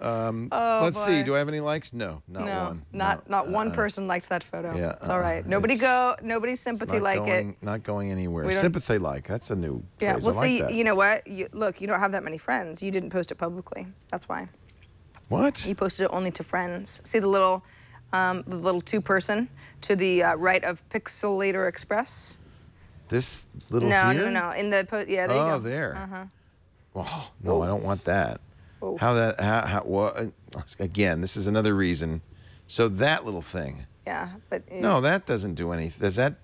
Let's see. Do I have any likes? No, not one. Not one person liked that photo. Yeah, it's all right. Nobody's sympathy like it. Not going anywhere. Sympathy like. That's a new phrase. Well, I like that. you know what? Look, you don't have that many friends. You didn't post it publicly. That's why. What? You posted it only to friends. See the little two-person to the right of Pixlr Express? This little here? No. In the yeah, there you go. Oh, there. Oh, no, I don't want that. Whoa. Again, this is another reason. So that little thing. Yeah, but no, that doesn't do anything. Does that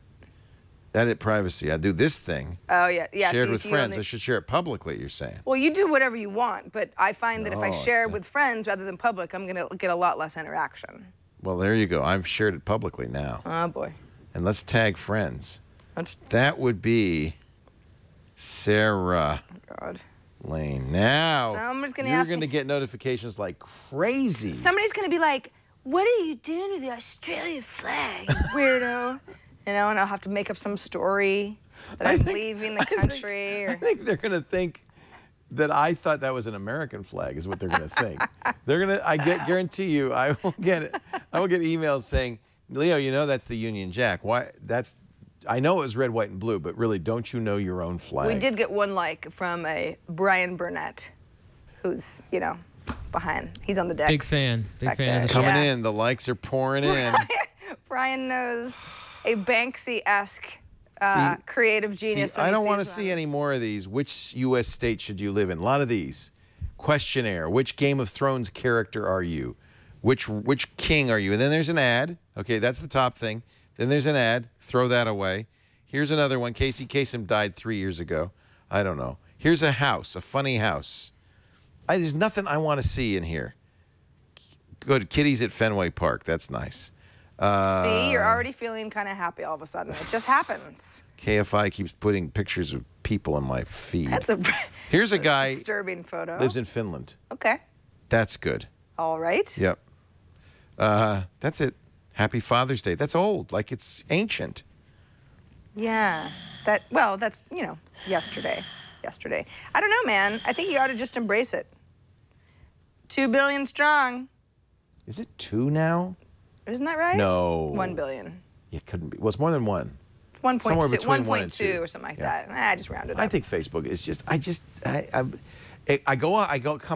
edit privacy? I do this thing. Oh yeah, yeah. Shared with friends. I should share it publicly. You're saying? Well, you do whatever you want, but I find that if I share it with friends rather than public, I'm gonna get a lot less interaction. Well, there you go. I've shared it publicly now. Oh boy. And let's tag friends. That would be Sarah Lane. Now you're going to get notifications like crazy. Somebody's going to be like, "What are you doing with the Australian flag, you weirdo?" You know, and I'll have to make up some story that I'm leaving the country. I think they're going to think that I thought that was an American flag is what they're going to think. Guarantee you, I will get emails saying, "Leo, you know that's the Union Jack. Why? I know it was red, white, and blue, but really, don't you know your own flag?" We did get one like from a Brian Burnett, who's, you know, behind. He's on the decks. Big fan. Big fan of the show. Coming in. The likes are pouring in. Brian knows a Banksy-esque creative genius. I don't want to see any more of these. Which U.S. state should you live in? A lot of these. Questionnaire. Which Game of Thrones character are you? Which king are you? And then there's an ad. Okay, that's the top thing. Then there's an ad. Throw that away. Here's another one. Casey Kasem died 3 years ago. I don't know. Here's a house, a funny house. There's nothing I want to see in here. Good. Kitties at Fenway Park. That's nice. See, you're already feeling kind of happy all of a sudden. It just happens. KFI keeps putting pictures of people in my feed. Here's a guy. Disturbing photo. Lives in Finland. Okay. That's good. All right. Yep. That's it. Happy Father's Day. That's old. Like it's ancient. Yeah. That's, you know, yesterday. I don't know, man. I think you ought to just embrace it. 2 billion strong. Is it 2 now? Isn't that right? No. 1 billion. It couldn't be. Well, it's more than 1. 1.2. Somewhere between 1 and 2 or something like that. I just rounded up. I think Facebook is just. I come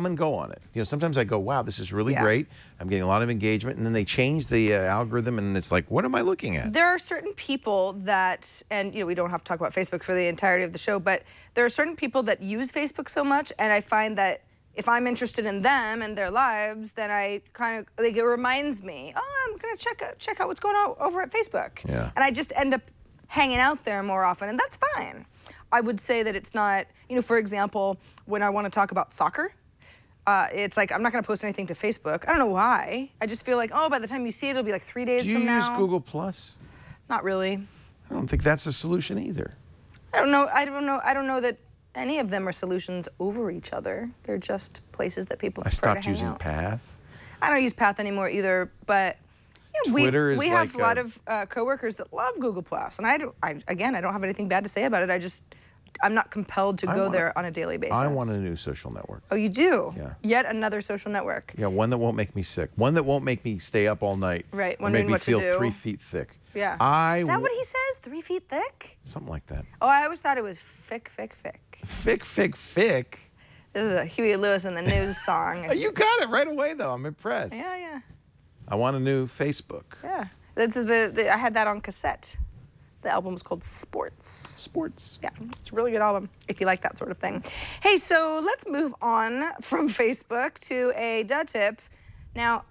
and go on it. You know, sometimes I go, wow, this is really great. I'm getting a lot of engagement, and then they change the algorithm, and it's like, what am I looking at? There are certain people that, and you know, we don't have to talk about Facebook for the entirety of the show, but there are certain people that use Facebook so much, and I find that if I'm interested in them and their lives, then I kind of, like, it reminds me, oh, I'm gonna check out what's going on over at Facebook. Yeah. And I just end up hanging out there more often, and that's fine. I would say that it's not, you know, for example, when I want to talk about soccer, it's like I'm not going to post anything to Facebook. I don't know why. I just feel like, oh, by the time you see it, it'll be like 3 days from now. Do you use Google Plus? Not really. I don't think that's a solution either. I don't know. I don't know that any of them are solutions over each other. They're just places that people I prefer to stopped hang using out. Path. I don't use Path anymore either, but yeah, Twitter is we have like a lot of coworkers that love Google Plus, and I don't have anything bad to say about it. I'm not compelled to go there on a daily basis. I want a new social network. Oh, you do? Yeah. Yet another social network. Yeah, one that won't make me sick. One that won't make me stay up all night. Right, Or wondering make me what to feel do. 3 feet thick. Yeah. Is that what he says? 3 feet thick? Something like that. Oh, I always thought it was fick. Fick. This is a Huey Lewis and the News song. You got it right away, though. I'm impressed. Yeah. I want a new Facebook. Yeah. That's I had that on cassette. The album was called Sports. Yeah, it's a really good album if you like that sort of thing. Hey, so let's move on from Facebook to a dud tip. Now,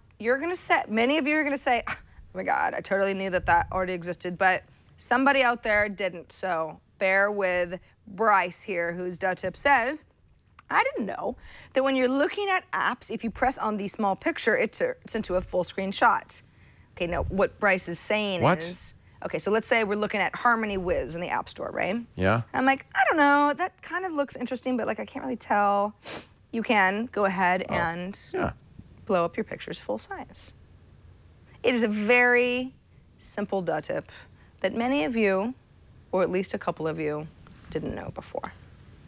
many of you are gonna say, oh my God, I totally knew that already existed, but somebody out there didn't. So bear with Bryce here, whose dud tip says, I didn't know that when you're looking at apps, if you press on the small picture, it's into a full screen shot. Okay, now what Bryce is saying is, okay, so let's say we're looking at Harmony Wiz in the App Store, right? Yeah. I'm like, I don't know, that kind of looks interesting, but like I can't really tell. You can go ahead and blow up your pictures full size. It is a very simple dud tip that many of you, or at least a couple of you, didn't know before.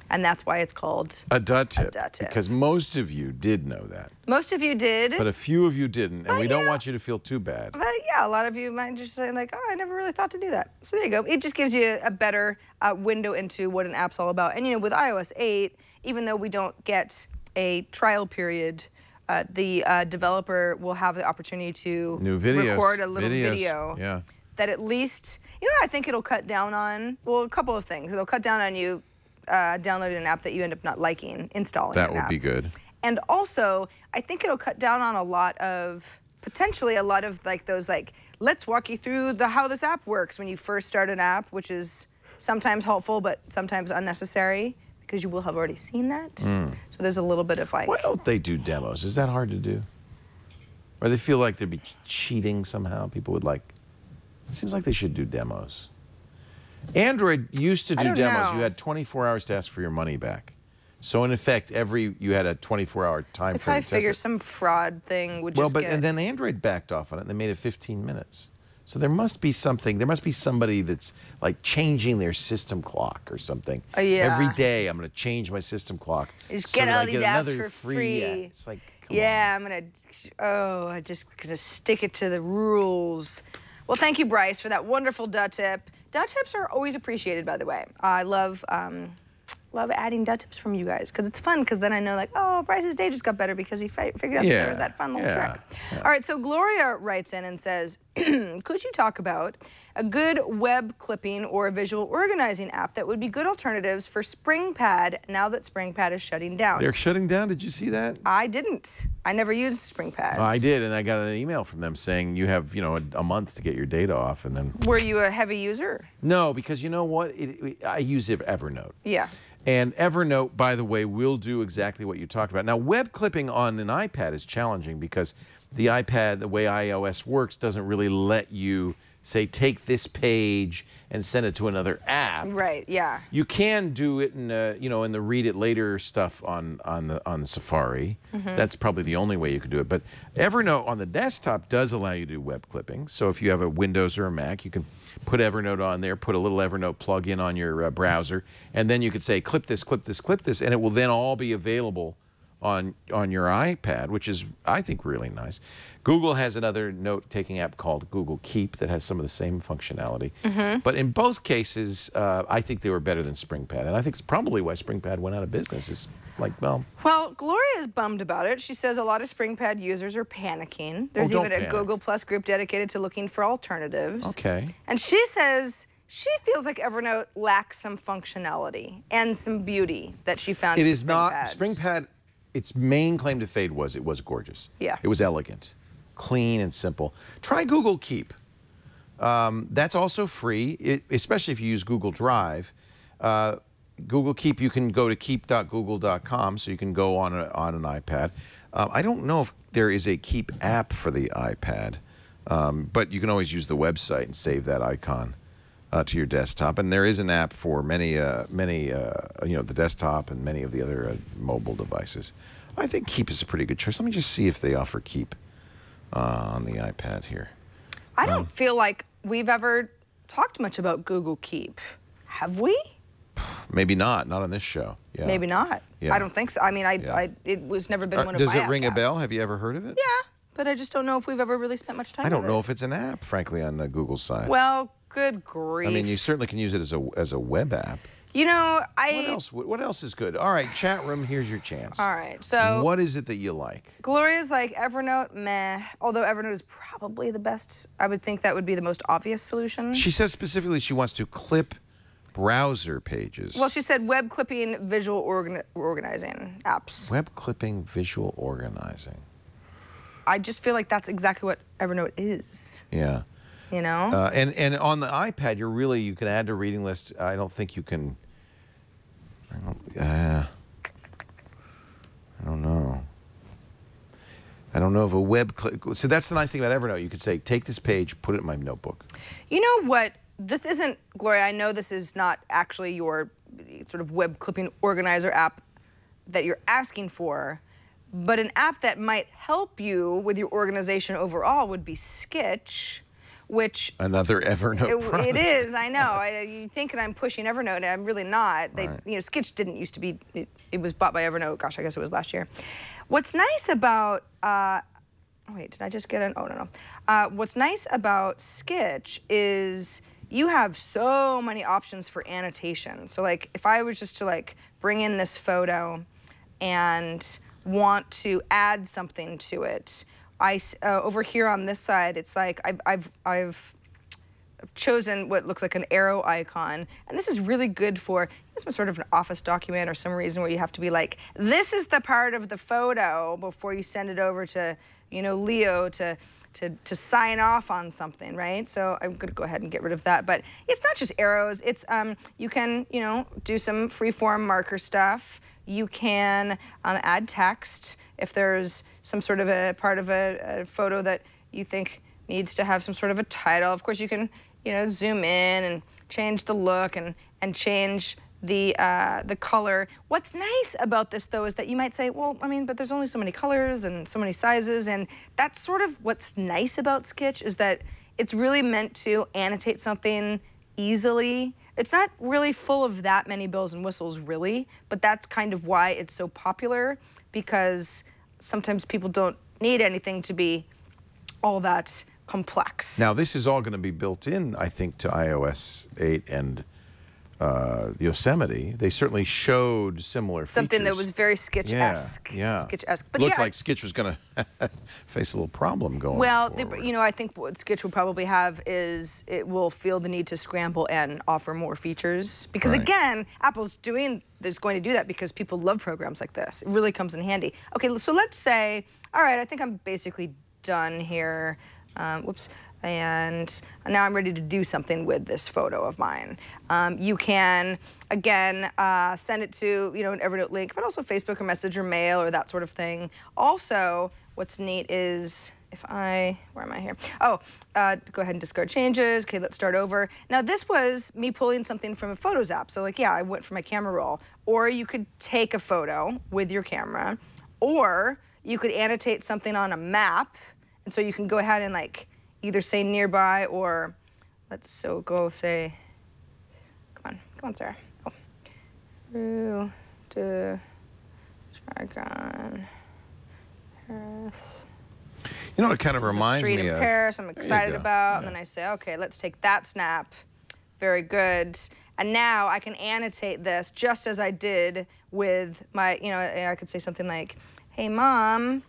And that's why it's called a dud tip. tip. Because most of you did know that. Most of you did. But a few of you didn't, and we don't want you to feel too bad. But yeah, a lot of you might just say like, oh, I never really thought to do that. So there you go. It just gives you a better window into what an app's all about. And you know, with iOS 8, even though we don't get a trial period, the developer will have the opportunity to record a little video that at least, you know what I think it'll cut down on? Well, a couple of things. It'll cut down on you downloading an app that you end up not liking, installing that an would app. be good. And also, I think it'll cut down on potentially a lot of like those like, let's walk you through how this app works when you first start an app, which is sometimes helpful, but sometimes unnecessary because you will have already seen that. So there's a little bit of like... Why don't they do demos? Is that hard to do? Or they feel like they'd be cheating somehow? People would like... It seems like they should do demos. Android used to do demos. You had 24 hours to ask for your money back. So in effect, you had a 24-hour time frame. They probably figure some fraud thing would just and then Android backed off on it, and they made it 15 minutes. So there must be something. There must be somebody that's like changing their system clock or something. Oh, yeah. Every day, I'm going to change my system clock. Just get all these apps for free. It's like, come on. I'm just gonna stick it to the rules. Well, thank you, Bryce, for that wonderful dud tip. Dud tips are always appreciated, by the way. I love adding dud tips from you guys because it's fun. Because then I know, like, oh, Bryce's day just got better because he figured out that there was that fun little trick. Yeah. All right, so Gloria writes in and says, could you talk about a good web clipping or a visual organizing app that would be good alternatives for SpringPad now that SpringPad is shutting down? They're shutting down? Did you see that? I didn't. I never used SpringPad. I did, and I got an email from them saying you have, a month to get your data off, and then... Were you a heavy user? No, because you know what? I use Evernote. Yeah. And Evernote, by the way, will do exactly what you talked about. Now, web clipping on an iPad is challenging because the iPad, the way iOS works, doesn't really let you say, take this page and send it to another app. Right, yeah. You can do it in, in the read it later stuff on the Safari. That's probably the only way you could do it. But Evernote on the desktop does allow you to do web clipping. So if you have a Windows or a Mac, you can put Evernote on there, put a little Evernote plug-in on your browser, and then you could say, clip this, and it will then all be available on your iPad, which is, I think, really nice. Google has another note-taking app called Google Keep that has some of the same functionality. But in both cases, I think they were better than SpringPad, and I think it's probably why SpringPad went out of business. It's like, well, Gloria is bummed about it. She says a lot of SpringPad users are panicking. There's even a Google Plus group dedicated to looking for alternatives. Okay. And she says she feels like Evernote lacks some functionality and some beauty that she found. It is not SpringPad. Its main claim to fame was it was gorgeous. Yeah. It was elegant, clean and simple. Try Google Keep. That's also free, especially if you use Google Drive. Google Keep, you can go to keep.google.com, so you can go on an iPad. I don't know if there is a Keep app for the iPad, but you can always use the website and save that icon. to your desktop, and there is an app for many, the desktop and many of the other mobile devices. I think Keep is a pretty good choice. Let me just see if they offer Keep on the iPad here. I don't feel like we've ever talked much about Google Keep. Have we? Maybe not on this show. Yeah. Maybe not. Yeah. I don't think so. I mean, it was never been one of my Does it ring a apps. bell? Have you ever heard of it? Yeah, but I just don't know if we've ever really spent much time I don't with know it. if it's an app, frankly, on the Google side. Well, good grief. I mean, you certainly can use it as a web app. You know, What else is good? All right, chat room, here's your chance. All right, so what is it that you like? Gloria's like Evernote, meh. Although Evernote is probably the best. I would think that would be the most obvious solution. She says specifically she wants to clip browser pages. Well, she said web clipping, visual organizing apps. Web clipping, visual organizing. I just feel like that's exactly what Evernote is. Yeah. You know? And on the iPad, you can add to reading list. I don't think you can. I don't know. I don't know if a web clip. So that's the nice thing about Evernote. You could say, take this page, put it in my notebook. You know what? This isn't, Gloria, I know this is not actually your sort of web clipping organizer app that you're asking for, but an app that might help you with your organization overall would be Sketch, which... Another Evernote product. It is, I know. You think that I'm pushing Evernote, and I'm really not. Right. You know, Sketch didn't used to be, it was bought by Evernote. Gosh, I guess it was last year. What's nice about, oh wait, did I just get an, oh, no. What's nice about Sketch is you have so many options for annotation. So like, if I was just to like bring in this photo and want to add something to it, over here on this side, it's like I've chosen what looks like an arrow icon, and this is really good for some sort of an office document or some reason where you have to be like, this is the part of the photo before you send it over to, you know, Leo to sign off on something, right? So I'm gonna go ahead and get rid of that. But it's not just arrows. It's you can, you know, do some free-form marker stuff. You can add text if there's some sort of a part of a photo that you think needs to have some sort of a title. Of course, you can, you know, zoom in and change the look and change the color. What's nice about this, though, is that you might say, well, I mean, but there's only so many colors and so many sizes, and that's sort of what's nice about Sketch is that it's really meant to annotate something easily. It's not really full of that many bells and whistles, really, but that's kind of why it's so popular, because sometimes people don't need anything to be all that complex. Now, this is all going to be built in, I think, to iOS 8 and Yosemite. They certainly showed similar Something features. that was very Sketch-esque. Yeah. Sketch-esque. But looked yeah, like Sketch was going to face a little problem going well, forward. you know, I think what Sketch will probably have is it will feel the need to scramble and offer more features. Because Right. again, Apple's going to do that because people love programs like this. It really comes in handy. Okay, so let's say, all right, I think I'm basically done here. Whoops. And now I'm ready to do something with this photo of mine. You can, again, send it to, you know, an Evernote link, but also Facebook or Messenger Mail or that sort of thing. Also, what's neat is where am I here? Oh, go ahead and discard changes. Okay, let's start over. Now, this was me pulling something from a Photos app. So, like, yeah, I went for my camera roll. Or you could take a photo with your camera. Or you could annotate something on a map. And so you can go ahead and, like, either say nearby or go say, come on, Sarah. Oh. Rue de Dragon, Paris. You know, it kind of reminds Street me in of Paris I'm excited about, Yeah. and then I say, okay, let's take that snap. Very good. And now I can annotate this just as I did with my, you know, I could say something like, hey, Mom,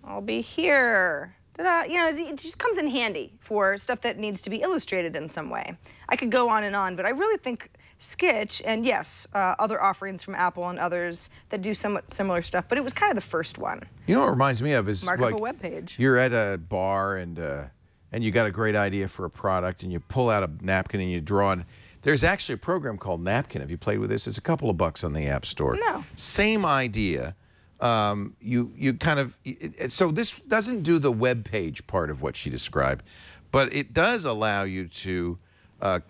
I'll be here. Ta-da. You know, it just comes in handy for stuff that needs to be illustrated in some way. I could go on, but I really think Sketch, and yes, other offerings from Apple and others that do somewhat similar stuff, but it was kind of the first one. You know what it reminds me of is Mark like up a web page. You're at a bar and you got a great idea for a product and you pull out a napkin and you draw it. There's actually a program called Napkin. Have you played with this? It's a couple of bucks on the App Store. No. Same idea. You kind of, so this doesn't do the web page part of what she described, but it does allow you to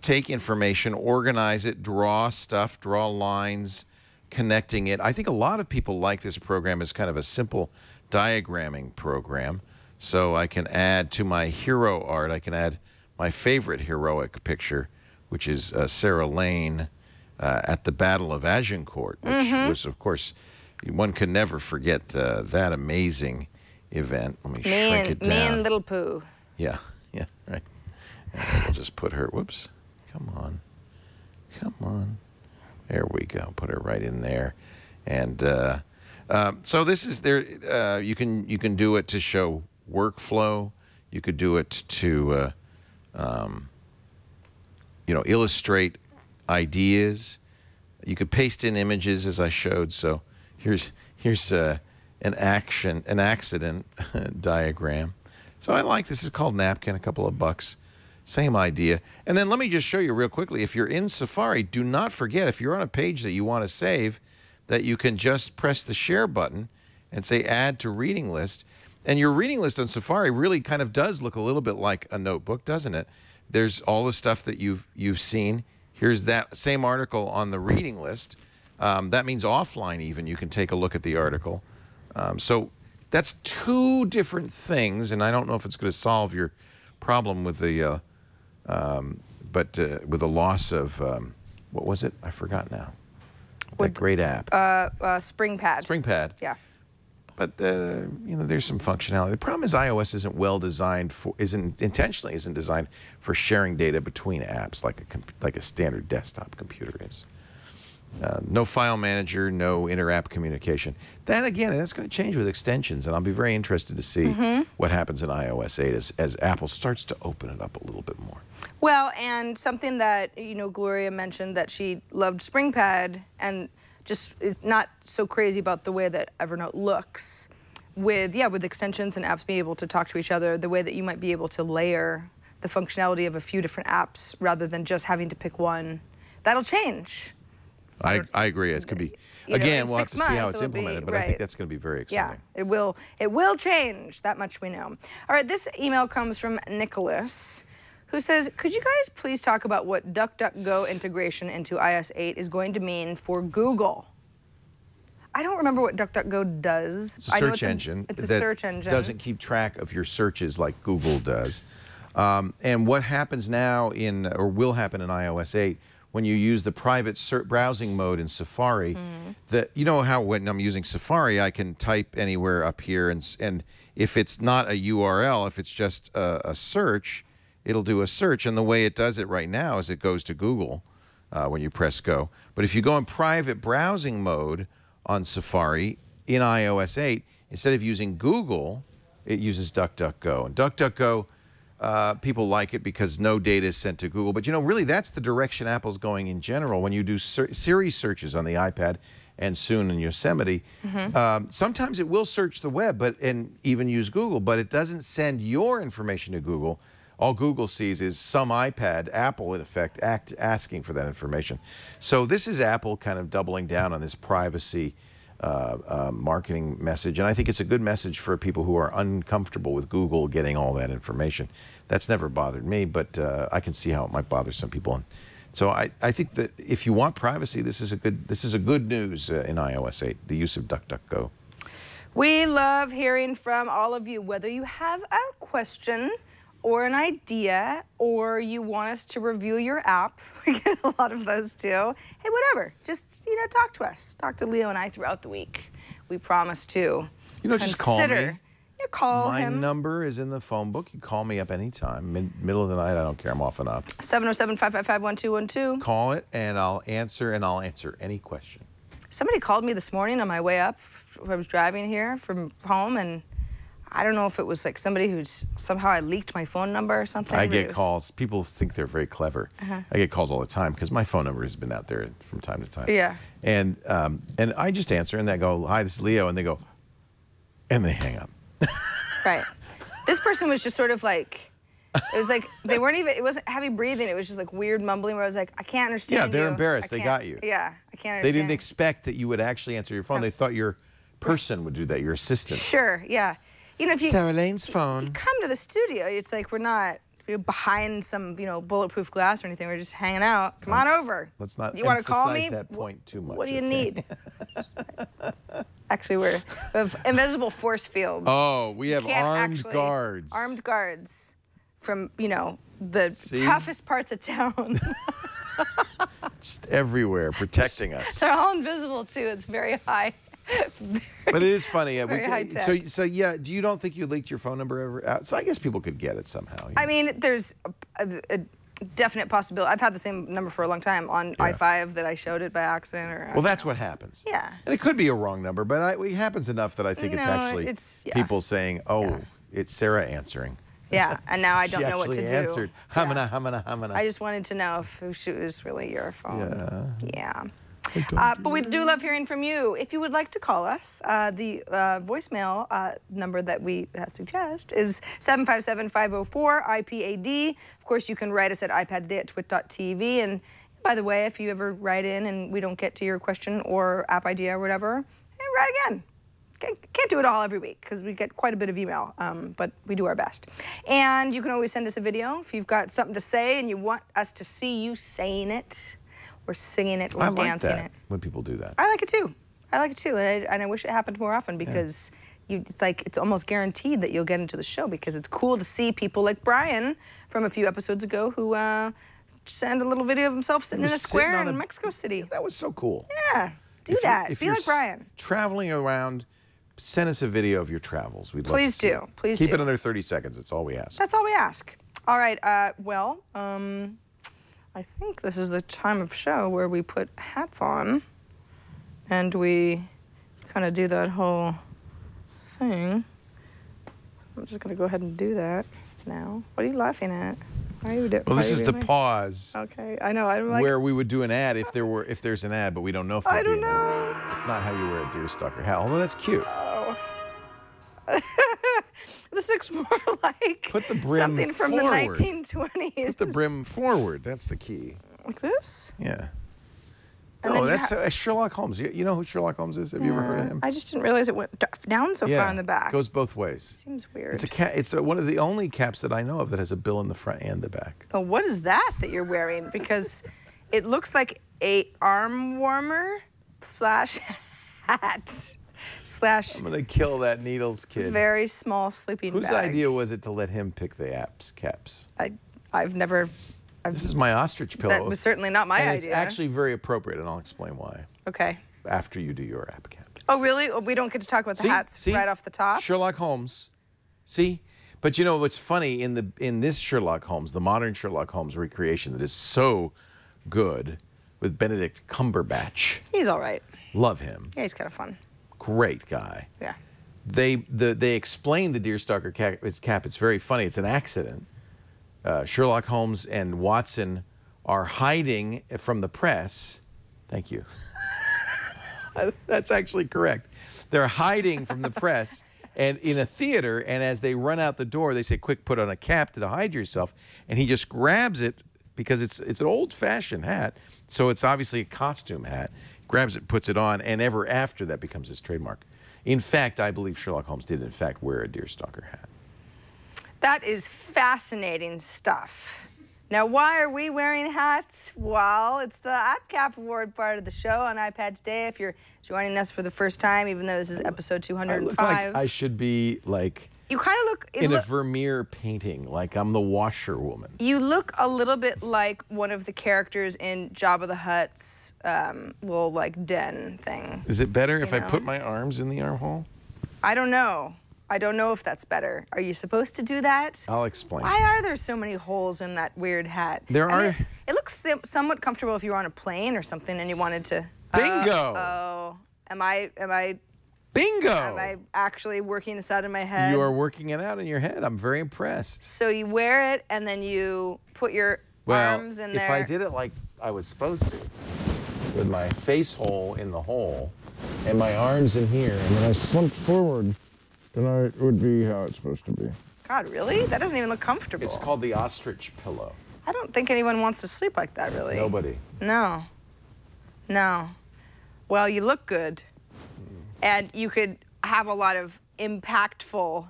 take information, organize it, draw stuff, draw lines, connecting it. I think a lot of people like this program as kind of a simple diagramming program. So I can add to my hero art, I can add my favorite heroic picture, which is Sarah Lane at the Battle of Agincourt, which was, of course, one can never forget that amazing event. Let me shrink it down. Me and Little Pooh. Yeah, yeah, right. And we'll just put her, whoops, come on, come on. There we go, put her right in there. And so this is there, you can do it to show workflow. You could do it to, you know, illustrate ideas. You could paste in images, as I showed. So here's an accident diagram. So I like this. It's called Napkin, a couple of bucks. Same idea. And then let me just show you real quickly. If you're in Safari, do not forget, if you're on a page that you want to save, that you can just press the share button and say add to reading list. And your reading list on Safari really kind of does look a little bit like a notebook, doesn't it? There's all the stuff that you've seen. Here's that same article on the reading list. That means offline even, you can take a look at the article. So that's two different things, and I don't know if it's going to solve your problem with the, with the loss of, what was it? I forgot now. That great app. SpringPad. SpringPad. Yeah. But you know, there's some functionality. The problem is iOS isn't well designed for, intentionally isn't designed for sharing data between apps like a standard desktop computer is. No file manager, no inter-app communication. That again, that's going to change with extensions, and I'll be very interested to see what happens in iOS 8 as Apple starts to open it up a little bit more. Well, and something that, you know, Gloria mentioned that she loved SpringPad and just is not so crazy about the way that Evernote looks with extensions and apps being able to talk to each other, the way that you might be able to layer the functionality of a few different apps rather than just having to pick one. That'll change. I agree. It could be, again, we'll have to see how it's implemented, but I think that's going to be very exciting. Yeah, it will change. That much we know. All right, this email comes from Nicholas, who says, could you guys please talk about what DuckDuckGo integration into iOS 8 is going to mean for Google? I don't remember what DuckDuckGo does. It's a search engine. It's a search engine. Doesn't keep track of your searches like Google does. And what happens now or will happen in iOS 8, when you use the private browsing mode in Safari, that you know how when I'm using Safari, I can type anywhere up here, and if it's not a URL, if it's just a search, it'll do a search. And the way it does it right now is it goes to Google when you press go. But if you go in private browsing mode on Safari in iOS 8, instead of using Google, it uses DuckDuckGo. And DuckDuckGo, people like it because no data is sent to Google. But, you know, really that's the direction Apple's going in general. When you do Siri searches on the iPad and soon in Yosemite, sometimes it will search the web and even use Google, but it doesn't send your information to Google. All Google sees is some iPad, Apple in effect, asking for that information. So this is Apple kind of doubling down on this privacy marketing message, and I think it's a good message for people who are uncomfortable with Google getting all that information. That's never bothered me, but I can see how it might bother some people. And so I think that if you want privacy, this is a good news in iOS 8, the use of DuckDuckGo. We love hearing from all of you, whether you have a question or an idea, or you want us to review your app. We get a lot of those too. Hey, whatever, just, you know, talk to us. Talk to Leo and I throughout the week. We promise to. You know, just call me. You call him. My number is in the phone book. You call me up anytime. Middle of the night, I don't care. I'm often up. 707-555-1212. Call it, and I'll answer any question. Somebody called me this morning on my way up. I was driving here from home, and I don't know if it was like somebody who's somehow I leaked my phone number or something. I get calls. People think they're very clever. I get calls all the time because my phone number has been out there from time to time. Yeah. And I just answer, and they go, "Hi, this is Leo," and they go, and they hang up. Right. This person was just sort of like, it was like they weren't even. It wasn't heavy breathing. It was just like weird mumbling where I was like, I can't understand. Yeah, they're you. embarrassed. They got you. Yeah, I can't understand. They didn't expect that you would actually answer your phone. They thought your person would do that, your assistant. Sure. Yeah. You know, if you Sarah Lane's phone. you come to the studio, it's like we're not you're behind some, bulletproof glass or anything. We're just hanging out. Come on over. Let's not You want to call emphasize me? that point too much. What do you okay? need? Actually, we have invisible force fields. Oh, we have Can't armed actually- guards. Armed guards from, the See? toughest parts of town. Just everywhere, protecting us. They're all invisible, too. It's very high. But it is funny. Very high tech. So yeah, you don't think you leaked your phone number ever out? So I guess people could get it somehow. I mean, there's a definite possibility. I've had the same number for a long time on i5 that I showed it by accident. Or Well, that's what happens. Yeah. And it could be a wrong number, but it happens enough that I think it's No, actually yeah. people saying, "Oh, it's Sarah answering." Yeah, and now I don't She know what to actually do. answered. Humana, humana, humana. I just wanted to know if it was really your phone. Yeah. Yeah. But we do love hearing from you. If you would like to call us, the voicemail number that we suggest is 757-504-IPAD. Of course, you can write us at iPadtoday@twit.tv. And by the way, if you ever write in and we don't get to your question or app idea or whatever, write again. Can't do it all every week because we get quite a bit of email, but we do our best. And you can always send us a video if you've got something to say and you want us to see you saying it or singing it or I like dancing that it. when people do that. I like it too. I like it too, and I wish it happened more often because it's almost guaranteed that you'll get into the show because it's cool to see people like Brian from a few episodes ago who sent a little video of himself sitting in a square in Mexico City. That was so cool. Yeah, do that. If Be you're like Brian. Traveling around, send us a video of your travels. We'd love Please to see do. it. Please Keep do. it under 30 seconds. That's all we ask. That's all we ask. All right. I think this is the time of show where we put hats on and we kind of do that whole thing. I'm just going to go ahead and do that now. What are you laughing at? Why are you doing? Well, this is the pause Okay, I know. I'm like, where we would do an ad if there's an ad, but we don't know if there'll I don't be an ad. know. It's not how you wear a deerstalker hat. Although that's cute. Oh. This looks more like Put the brim something from forward. the 1920s. Put the brim forward. That's the key. Like this? Yeah. And No, then you that's Sherlock Holmes. You know who Sherlock Holmes is? Have you ever heard of him? I just didn't realize it went down so far in the back. Goes both ways. Seems weird. It's a cap. It's one of the only caps that I know of that has a bill in the front and the back. Oh, what is that you're wearing? Because it looks like a arm warmer / hat / I'm gonna kill that Needles kid. very small sleeping Whose bag. idea was it to let him pick the caps? I've never. This is my ostrich pillow. That was certainly not my and idea. it's actually very appropriate, and I'll explain why Okay. after you do your app cap. Oh, really? Oh, we don't get to talk about the hats right off the top? Sherlock Holmes. See? But you know what's funny in this Sherlock Holmes, the modern Sherlock Holmes recreation that is so good with Benedict Cumberbatch. He's all right. Love him. Yeah, he's kind of fun. Great guy. Yeah. They explain the deerstalker cap. It's very funny. It's an accident. Sherlock Holmes and Watson are hiding from the press. Thank you. That's actually correct. They're hiding from the press and in a theater, and as they run out the door, they say, "Quick, put on a cap to hide yourself." And he just grabs it because it's an old-fashioned hat, so it's obviously a costume hat. Grabs it, puts it on, and ever after that becomes his trademark. In fact, I believe Sherlock Holmes did in fact wear a deerstalker hat. That is fascinating stuff. Now, why are we wearing hats? Well, it's the App Cap Award part of the show on iPad Today. If you're joining us for the first time, even though this is episode 205. I look like I should be like You kind of look... in a Vermeer painting, like I'm the washerwoman. You look a little bit like one of the characters in Jabba the Hutt's little, like, den thing. Is it better if I know? put my arms in the armhole? I don't know. I don't know if that's better. Are you supposed to do that? I'll explain. Why are there so many holes in that weird hat? There I mean, are- it looks somewhat comfortable if you were on a plane or something and you wanted to... Bingo! Oh, am I Bingo! actually working this out in my head? You are working it out in your head. I'm very impressed. So you wear it and then you put your arms in there. if I did it like I was supposed to, with my face hole in the hole and my arms in here, and then I slumped forward, then it would be how it's supposed to be. God, really? That doesn't even look comfortable. It's called the ostrich pillow. I don't think anyone wants to sleep like that, really. Nobody. No. No. Well, you look good. And you could have a lot of impactful,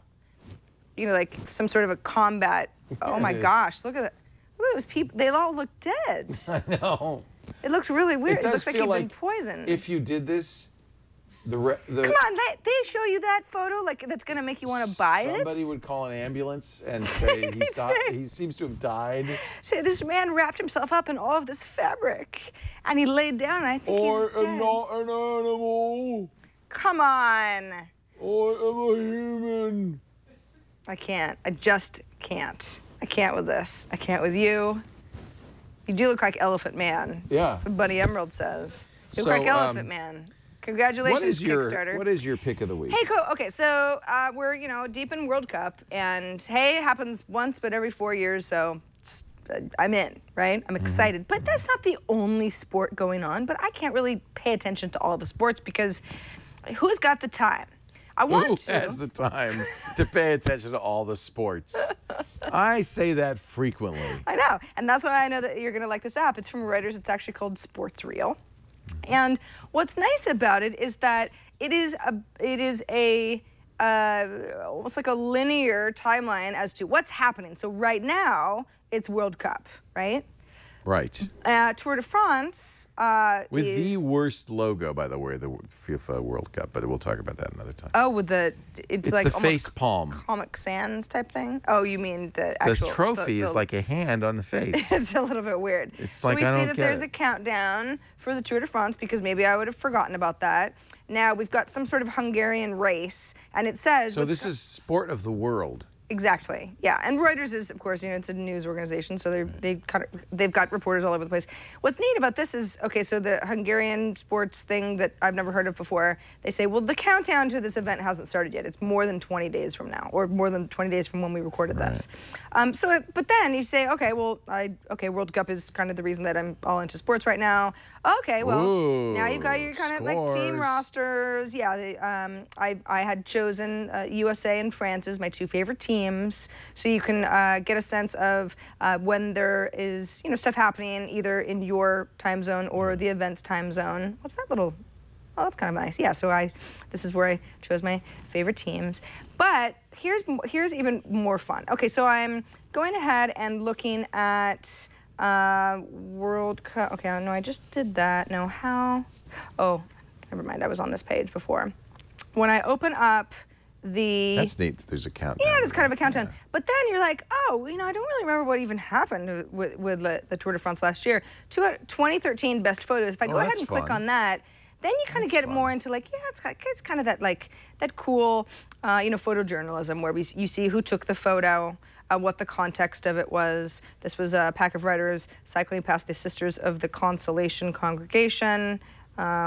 like some sort of a combat Oh my gosh, look at that. Look at those people. They all look dead. I know. It looks really weird. It looks like you've been like poisoned. if you did this, Come on, they show you that photo like that's gonna make you want to buy it? Somebody would call an ambulance and say he seems to have died. Say this man wrapped himself up in all of this fabric and he laid down and I think he's dead. Not an animal. Come on. Or am a human. I can't. I just can't. I can't with this. I can't with you. You do look like Elephant Man. Yeah. That's what Bunny Emerald says. You look like Elephant Man. Congratulations, Kickstarter. What is your pick of the week? Hey, okay, so we're deep in World Cup, and hey, it happens once, but every 4 years, so I'm in, right? I'm excited, but that's not the only sport going on. But I can't really pay attention to all the sports because who's got the time? I want to. Who has the time to pay attention to all the sports? I say that frequently. I know, and that's why I know that you're gonna like this app. It's from Reuters. It's actually called Sports Reel. And what's nice about it is that it is almost like a linear timeline as to what's happening. So right now it's World Cup, right? Right. Tour de France with is the worst logo, by the way, the FIFA World Cup. But we'll talk about that another time. Oh, with it's like the almost face palm. Comic Sans type thing. Oh, you mean the actual? The trophy is like a hand on the face. It's a little bit weird. It's so like we I see don't that get there's it. a countdown for the Tour de France because maybe I would have forgotten about that. Now we've got some sort of Hungarian race, and it says. So this is sport of the world. Exactly. Yeah, and Reuters is, of course, it's a news organization, so they've got reporters all over the place. What's neat about this is, okay, so the Hungarian sports thing that I've never heard of before, they say, well, the countdown to this event hasn't started yet. It's more than 20 days from now, or more than 20 days from when we recorded this. But then you say, okay, well, World Cup is kind of the reason that I'm all into sports right now. Okay, well, now you've got your kind of like team rosters. Yeah, I had chosen USA and France as my two favorite teams, so you can get a sense of when there is stuff happening either in your time zone or the event's time zone. What's that little? Oh, that's kind of nice. Yeah, so this is where I chose my favorite teams. But here's even more fun. Okay, so I'm going ahead and looking at World Cup. Okay, no, I just did that. No, how? Oh, never mind. I was on this page before. When I open up that's neat that there's a countdown. Yeah, there's kind of a countdown. Yeah. But then you're like, oh, I don't really remember what even happened with the Tour de France last year. 2013 best photos. If I go ahead and click on that, then you kind of get more into like, yeah, it's kind of that cool, photojournalism where you see who took the photo, what the context of it was. This was a pack of writers cycling past the Sisters of the Consolation Congregation,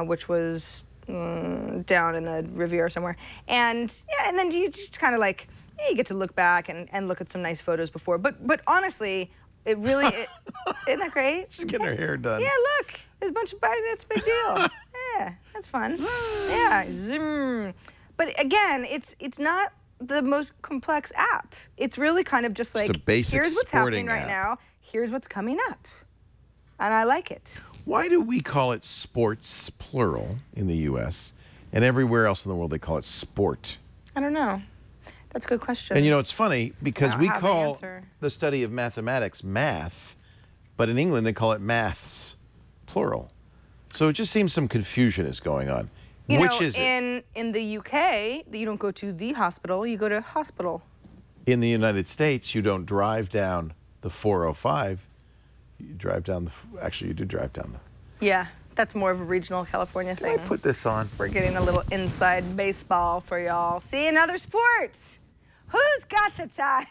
which was down in the Riviera somewhere. And then you just kind of like, you get to look back and look at some nice photos before. But honestly, it really, isn't that great? She's getting her hair done. Yeah, look, there's a bunch of bikes, that's a big deal. Yeah, that's fun. Yeah, zoom. But again, it's not the most complex app. It's really kind of just like, a basic here's what's happening right app. now, here's what's coming up. And I like it. Why do we call it sports, plural, in the U.S., and everywhere else in the world they call it sport? I don't know. That's a good question. And it's funny because we call answer. the study of mathematics math, but in England they call it maths, plural. So it just seems some confusion is going on. Which is it? In the UK, you don't go to the hospital, you go to hospital. In the United States, you don't drive down the 405. You drive down actually, you do drive down the... Yeah, that's more of a regional California thing. Can I put this on? We're getting a little inside baseball for y'all. See, another sports. Who's got the time?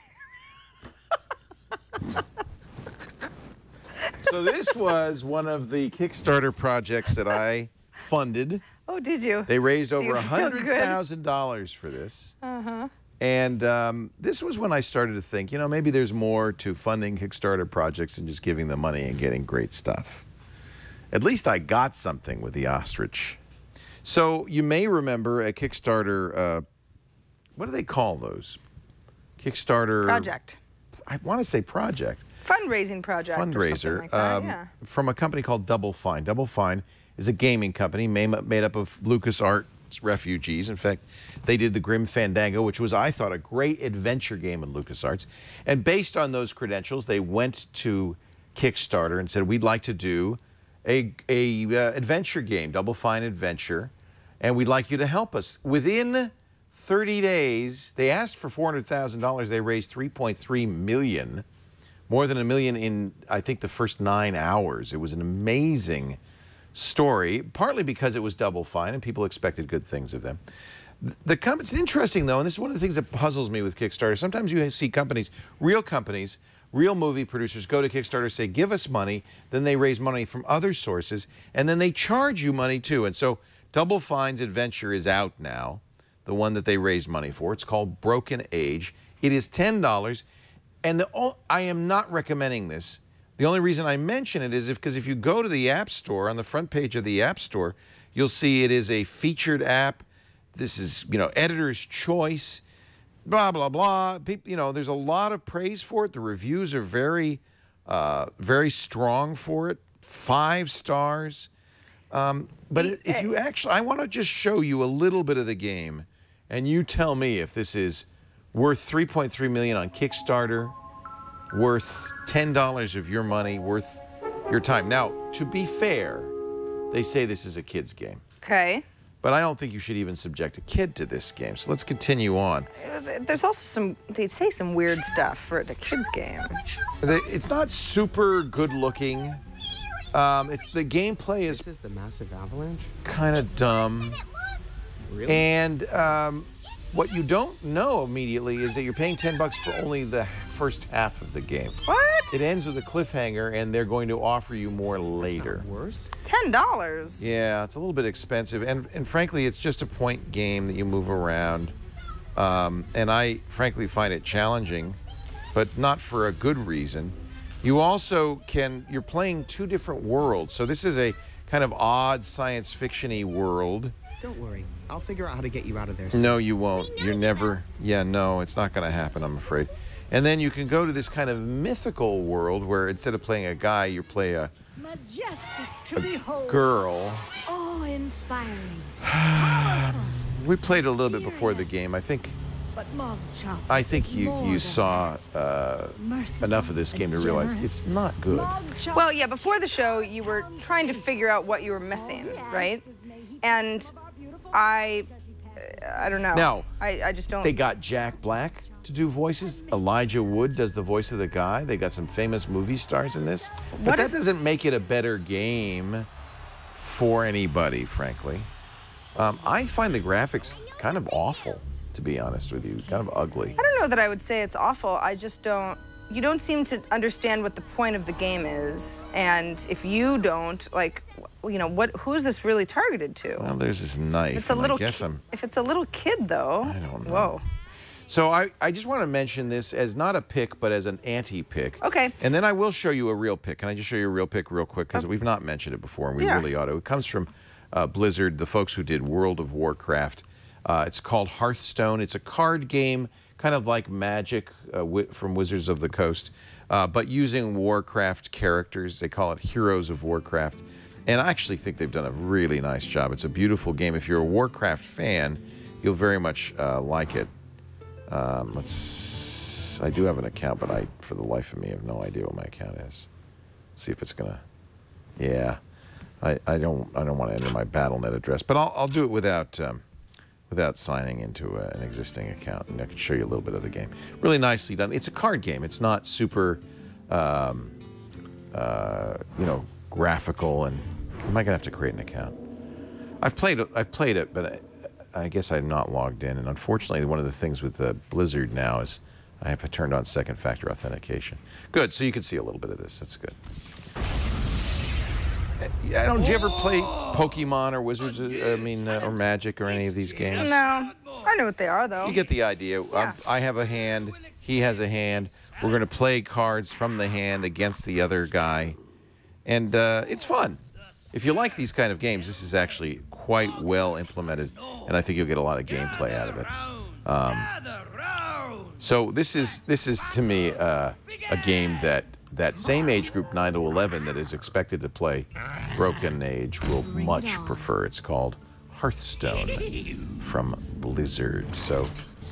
So this was one of the Kickstarter projects that I funded. Oh, did you? They raised over $100,000 for this. Uh-huh. And this was when I started to think, maybe there's more to funding Kickstarter projects than just giving them money and getting great stuff. At least I got something with the ostrich. So you may remember a Kickstarter, what do they call those? Kickstarter... Project. I want to say project. Fundraising project. Fundraiser. Or something like that, yeah. From a company called Double Fine. Double Fine is a gaming company made up of LucasArts refugees. In fact, they did the Grim Fandango, which was, I thought, a great adventure game in LucasArts. And based on those credentials, they went to Kickstarter and said, we'd like to do a adventure game, Double Fine Adventure, and we'd like you to help us. Within 30 days, they asked for $400,000. They raised $3.3 million, more than $1 million in, I think, the first 9 hours. It was an amazing story, partly because it was Double Fine and people expected good things of them. It's interesting, though, and this is one of the things that puzzles me with Kickstarter. Sometimes you see companies, real movie producers go to Kickstarter, say, give us money, then they raise money from other sources, and then they charge you money, too. And so Double Fine's adventure is out now, the one that they raised money for. It's called Broken Age. It is $10, and I am not recommending this. The only reason I mention it is because if you go to the App Store, on the front page of the App Store, you'll see it is a featured app. This is, editor's choice, blah, blah, blah. There's a lot of praise for it. The reviews are very, very strong for it. 5 stars. But if you actually, I want to just show you a little bit of the game, and you tell me if this is worth $3.3 million on Kickstarter, worth $10 of your money, worth your time. Now, to be fair, they say this is a kid's game. Okay. But I don't think you should even subject a kid to this game. So let's continue on. There's also they say some weird stuff for a kid's game. It's not super good looking. The gameplay is the massive avalanche? Kind of dumb. Really? And what you don't know immediately is that you're paying $10 for only the first half of the game. What? It ends with a cliffhanger, and they're going to offer you more later. That's not worse. $10? Yeah, it's a little bit expensive, and frankly, it's just a point game that you move around. And I frankly find it challenging, but not for a good reason. You also you're playing 2 different worlds, so this is a kind of odd science fiction-y world. Don't worry, I'll figure out how to get you out of there. No, you won't. You're never. Yeah, no, it's not going to happen, I'm afraid. And then you can go to this kind of mythical world where instead of playing a guy, you play a majestic to behold, girl. Awe-inspiring. We played a little bit before the game. I think you saw enough of this game to realize it's not good. Well, yeah, before the show, you were trying to figure out what you were missing, right? And I don't know. Now, I just don't. They got Jack Black to do voices. Elijah Wood does the voice of the guy. They got some famous movie stars in this. But that doesn't make it a better game for anybody, frankly. I find the graphics kind of awful, to be honest with you. Kind of ugly. I don't know that I would say it's awful. I just don't. You don't seem to understand what the point of the game is, and if you don't, like, who's this really targeted to? Well, there's this knife. If it's a little kid, though. I don't know. Whoa. So I just want to mention this as not a pick, but as an anti-pick. Okay. And then I will show you a real pick. Can I just show you a real pick real quick? Because we've not mentioned it before, and we really ought to. It comes from Blizzard, the folks who did World of Warcraft. It's called Hearthstone. It's a card game, kind of like Magic from Wizards of the Coast, but using Warcraft characters. They call it Heroes of Warcraft. And I actually think they've done a really nice job. It's a beautiful game. If you're a Warcraft fan, you'll very much like it. I do have an account, but for the life of me, have no idea what my account is. See if it's gonna. Yeah, I don't want to enter my BattleNet address, but I'll do it without signing into an existing account, and I can show you a little bit of the game. Really nicely done. It's a card game. It's not super, graphical. And am I gonna have to create an account? I've played it, but I guess I'm not logged in, and unfortunately, one of the things with Blizzard now is I have turned on second factor authentication. Good, so you can see a little bit of this. That's good. Did you ever play Pokemon or Wizards, or Magic or any of these games? No, I know what they are, though. You get the idea. Yeah. I have a hand, he has a hand. We're going to play cards from the hand against the other guy, and it's fun. If you like these kind of games, this is actually quite well implemented, and I think you'll get a lot of gameplay out of it. So this is to me a game that same age group, 9 to 11, that is expected to play Broken Age will much prefer. It's called Hearthstone from Blizzard. So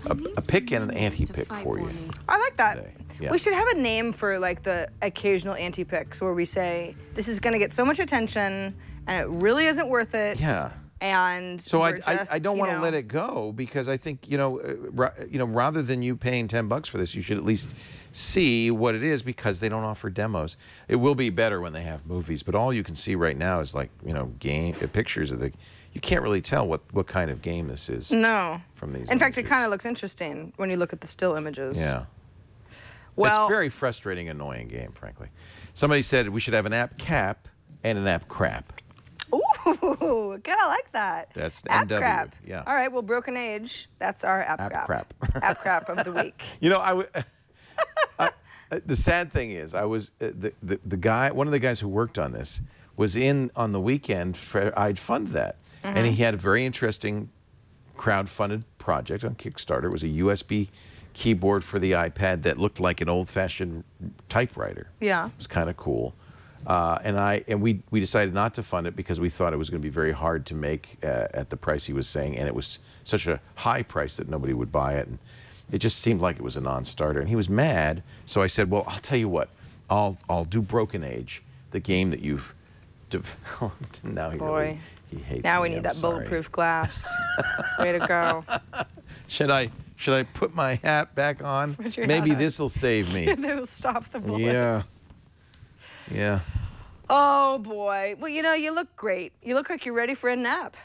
a pick and an anti-pick for you. I like that. Today. Yeah. We should have a name for like the occasional anti-picks where we say, this is gonna get so much attention and it really isn't worth it. Yeah. And so I just, don't want to you know, let it go because I think rather than you paying $10 for this, you should at least see what it is because they don't offer demos. It will be better when they have movies, but all you can see right now is like pictures of the. You can't really tell what kind of game this is. No. From these. In fact, it images. kind of looks interesting when you look at the still images. Yeah. Well, it's a very frustrating, annoying game, frankly. Somebody said we should have an app cap and an app crap. Ooh, kind of like that. That's app NW, crap. yeah. All right, well, Broken Age, that's our app crap. App crap of the week. You know, the sad thing is, I was the guy, one of the guys who worked on this, was in on the weekend. I'd fund that, and he had a very interesting crowd-funded project on Kickstarter. It was a USB keyboard for the iPad that looked like an old-fashioned typewriter. Yeah, it was kind of cool. And we decided not to fund it because we thought it was going to be very hard to make at the price he was saying, and it was such a high price that nobody would buy it, and it just seemed like it was a non-starter. And he was mad, so I said, "Well, I'll tell you what, I'll do Broken Age, the game that you've developed." Now he really hates now me. we need I'm that sorry. bulletproof glass. Way to go. Should I put my hat back on? Put your Maybe hat on. this will save me. That'll stop the bullets. Yeah. Yeah. Oh boy. Well, you know, you look great. You look like you're ready for a nap,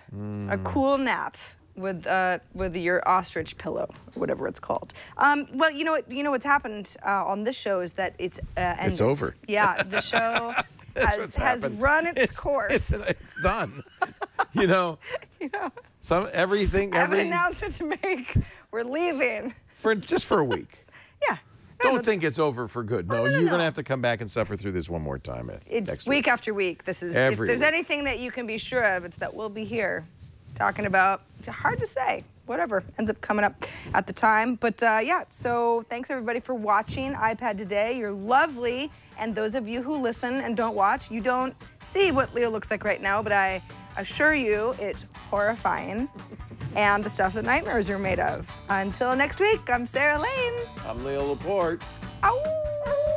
a cool nap with your ostrich pillow, or whatever it's called. Well, you know what's happened on this show is that it's ended. It's over. Yeah, the show has run its course. It's done. You know. Everything. I have an announcement to make. We're leaving. Just for a week. Yeah. Don't think it's over for good. No, no, you're no. going to have to come back and suffer through this one more time. It's next week after week. This is Every if there's week. anything that you can be sure of, it's that we'll be here talking about. It's hard to say. Whatever ends up coming up at the time. But yeah, so thanks everybody for watching iPad Today. You're lovely. And those of you who listen and don't watch, you don't see what Leo looks like right now, but I assure you it's horrifying. And the stuff that nightmares are made of. Until next week, I'm Sarah Lane. I'm Leo Laporte. Ow!